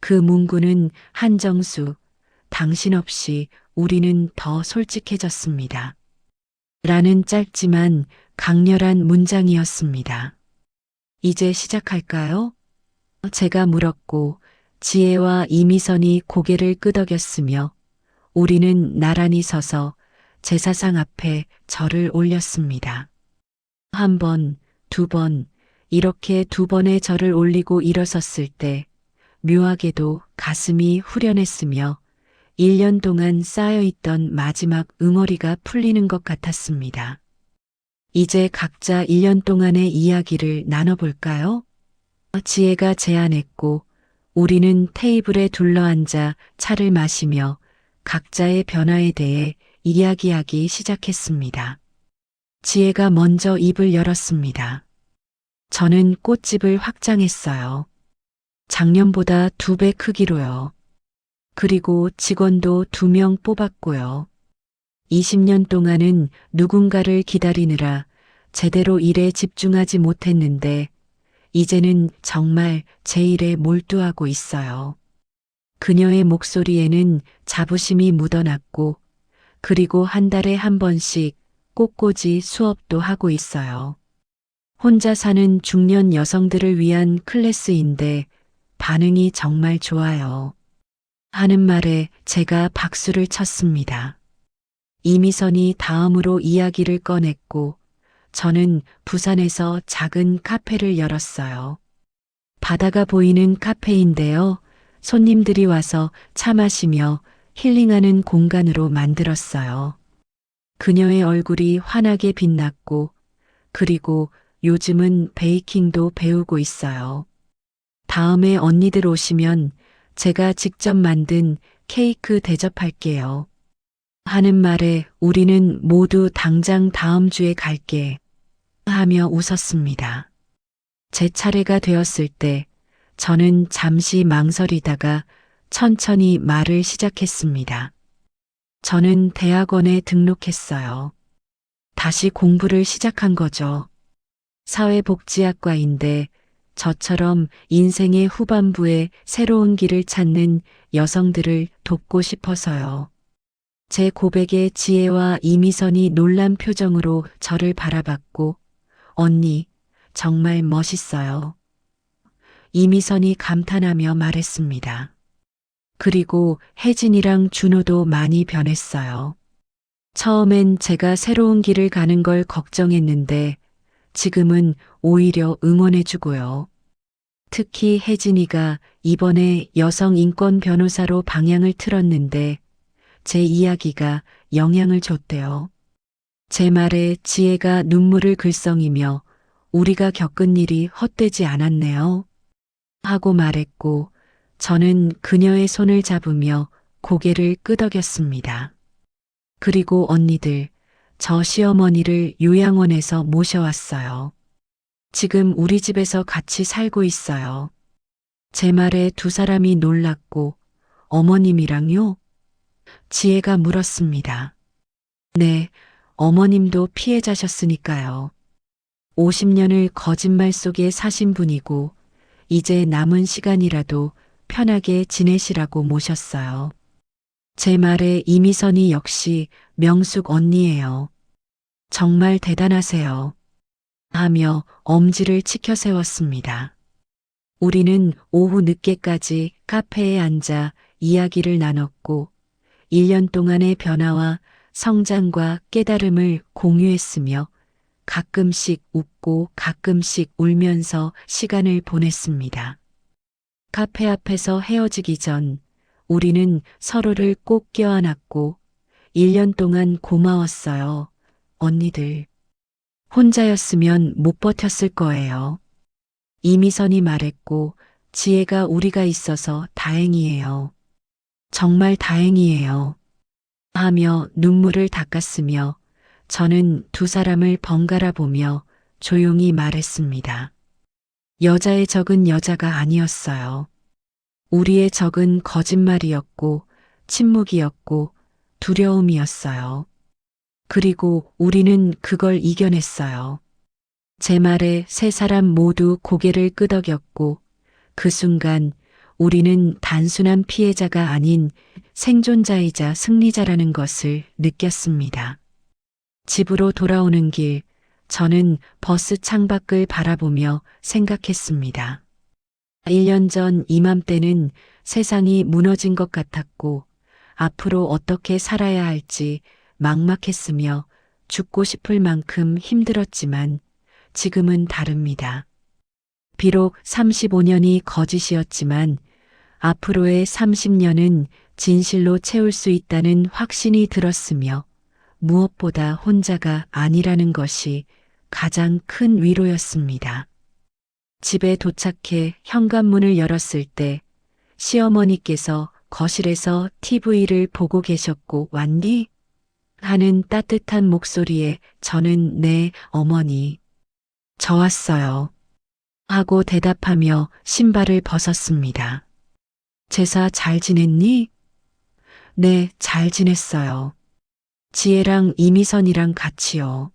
그 문구는 한정수, 당신 없이 우리는 더 솔직해졌습니다. 라는 짧지만 강렬한 문장이었습니다. 이제 시작할까요? 제가 물었고 지혜와 이미선이 고개를 끄덕였으며 우리는 나란히 서서 제사상 앞에 절을 올렸습니다. 한 번, 두 번, 이렇게 두 번의 절을 올리고 일어섰을 때 묘하게도 가슴이 후련했으며 1년 동안 쌓여있던 마지막 응어리가 풀리는 것 같았습니다. 이제 각자 1년 동안의 이야기를 나눠볼까요? 지혜가 제안했고 우리는 테이블에 둘러앉아 차를 마시며 각자의 변화에 대해 이야기하기 시작했습니다. 지혜가 먼저 입을 열었습니다. 저는 꽃집을 확장했어요. 작년보다 2배 크기로요. 그리고 직원도 2명 뽑았고요. 20년 동안은 누군가를 기다리느라 제대로 일에 집중하지 못했는데 이제는 정말 제 일에 몰두하고 있어요. 그녀의 목소리에는 자부심이 묻어났고 그리고 한 달에 한 번씩 꽃꽂이 수업도 하고 있어요. 혼자 사는 중년 여성들을 위한 클래스인데 반응이 정말 좋아요. 하는 말에 제가 박수를 쳤습니다. 이미선이 다음으로 이야기를 꺼냈고 저는 부산에서 작은 카페를 열었어요. 바다가 보이는 카페인데요. 손님들이 와서 차 마시며 힐링하는 공간으로 만들었어요. 그녀의 얼굴이 환하게 빛났고 그리고 요즘은 베이킹도 배우고 있어요. 다음에 언니들 오시면 제가 직접 만든 케이크 대접할게요. 하는 말에 우리는 모두 당장 다음 주에 갈게 하며 웃었습니다. 제 차례가 되었을 때 저는 잠시 망설이다가 천천히 말을 시작했습니다. 저는 대학원에 등록했어요. 다시 공부를 시작한 거죠. 사회복지학과인데 저처럼 인생의 후반부에 새로운 길을 찾는 여성들을 돕고 싶어서요. 제 고백에 지혜와 이미선이 놀란 표정으로 저를 바라봤고 언니, 정말 멋있어요. 이미선이 감탄하며 말했습니다. 그리고 혜진이랑 준호도 많이 변했어요. 처음엔 제가 새로운 길을 가는 걸 걱정했는데 지금은 오히려 응원해주고요. 특히 혜진이가 이번에 여성 인권 변호사로 방향을 틀었는데 제 이야기가 영향을 줬대요. 제 말에 지혜가 눈물을 글썽이며 우리가 겪은 일이 헛되지 않았네요. 하고 말했고 저는 그녀의 손을 잡으며 고개를 끄덕였습니다. 그리고 언니들, 저 시어머니를 요양원에서 모셔왔어요. 지금 우리 집에서 같이 살고 있어요. 제 말에 두 사람이 놀랐고 어머님이랑요? 지혜가 물었습니다. 네, 어머님도 피해자셨으니까요. 50년을 거짓말 속에 사신 분이고 이제 남은 시간이라도 편하게 지내시라고 모셨어요. 제 말에 이미선이 역시 명숙 언니예요. 정말 대단하세요. 하며 엄지를 치켜 세웠습니다. 우리는 오후 늦게까지 카페에 앉아 이야기를 나눴고 1년 동안의 변화와 성장과 깨달음을 공유했으며 가끔씩 웃고 가끔씩 울면서 시간을 보냈습니다. 카페 앞에서 헤어지기 전 우리는 서로를 꼭 껴안았고 1년 동안 고마웠어요. 언니들. 혼자였으면 못 버텼을 거예요. 이미선이 말했고 지혜가 우리가 있어서 다행이에요. 정말 다행이에요. 하며 눈물을 닦았으며 저는 두 사람을 번갈아 보며 조용히 말했습니다. 여자의 적은 여자가 아니었어요. 우리의 적은 거짓말이었고 침묵이었고 두려움이었어요. 그리고 우리는 그걸 이겨냈어요. 제 말에 세 사람 모두 고개를 끄덕였고 그 순간 우리는 단순한 피해자가 아닌 생존자이자 승리자라는 것을 느꼈습니다. 집으로 돌아오는 길, 저는 버스 창밖을 바라보며 생각했습니다. 1년 전 이맘때는 세상이 무너진 것 같았고, 앞으로 어떻게 살아야 할지 막막했으며 죽고 싶을 만큼 힘들었지만 지금은 다릅니다. 비록 35년이 거짓이었지만 앞으로의 30년은 진실로 채울 수 있다는 확신이 들었으며 무엇보다 혼자가 아니라는 것이 가장 큰 위로였습니다. 집에 도착해 현관문을 열었을 때 시어머니께서 거실에서 TV를 보고 계셨고 왔니? 하는 따뜻한 목소리에 저는 네, 어머니. 저 왔어요. 하고 대답하며 신발을 벗었습니다. 제사 잘 지냈니? 네, 잘 지냈어요. 지혜랑 이미선이랑 같이요.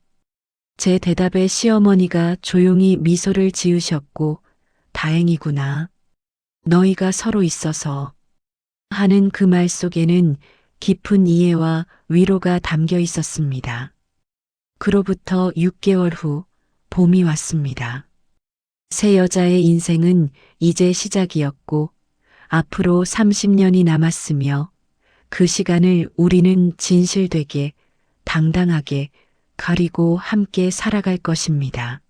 제 대답에 시어머니가 조용히 미소를 지으셨고, 다행이구나. 너희가 서로 있어서. 하는 그 말 속에는 깊은 이해와 위로가 담겨 있었습니다. 그로부터 6개월 후, 봄이 왔습니다. 새 여자의 인생은 이제 시작이었고, 앞으로 30년이 남았으며, 그 시간을 우리는 진실되게, 당당하게, 그리고 함께 살아갈 것입니다.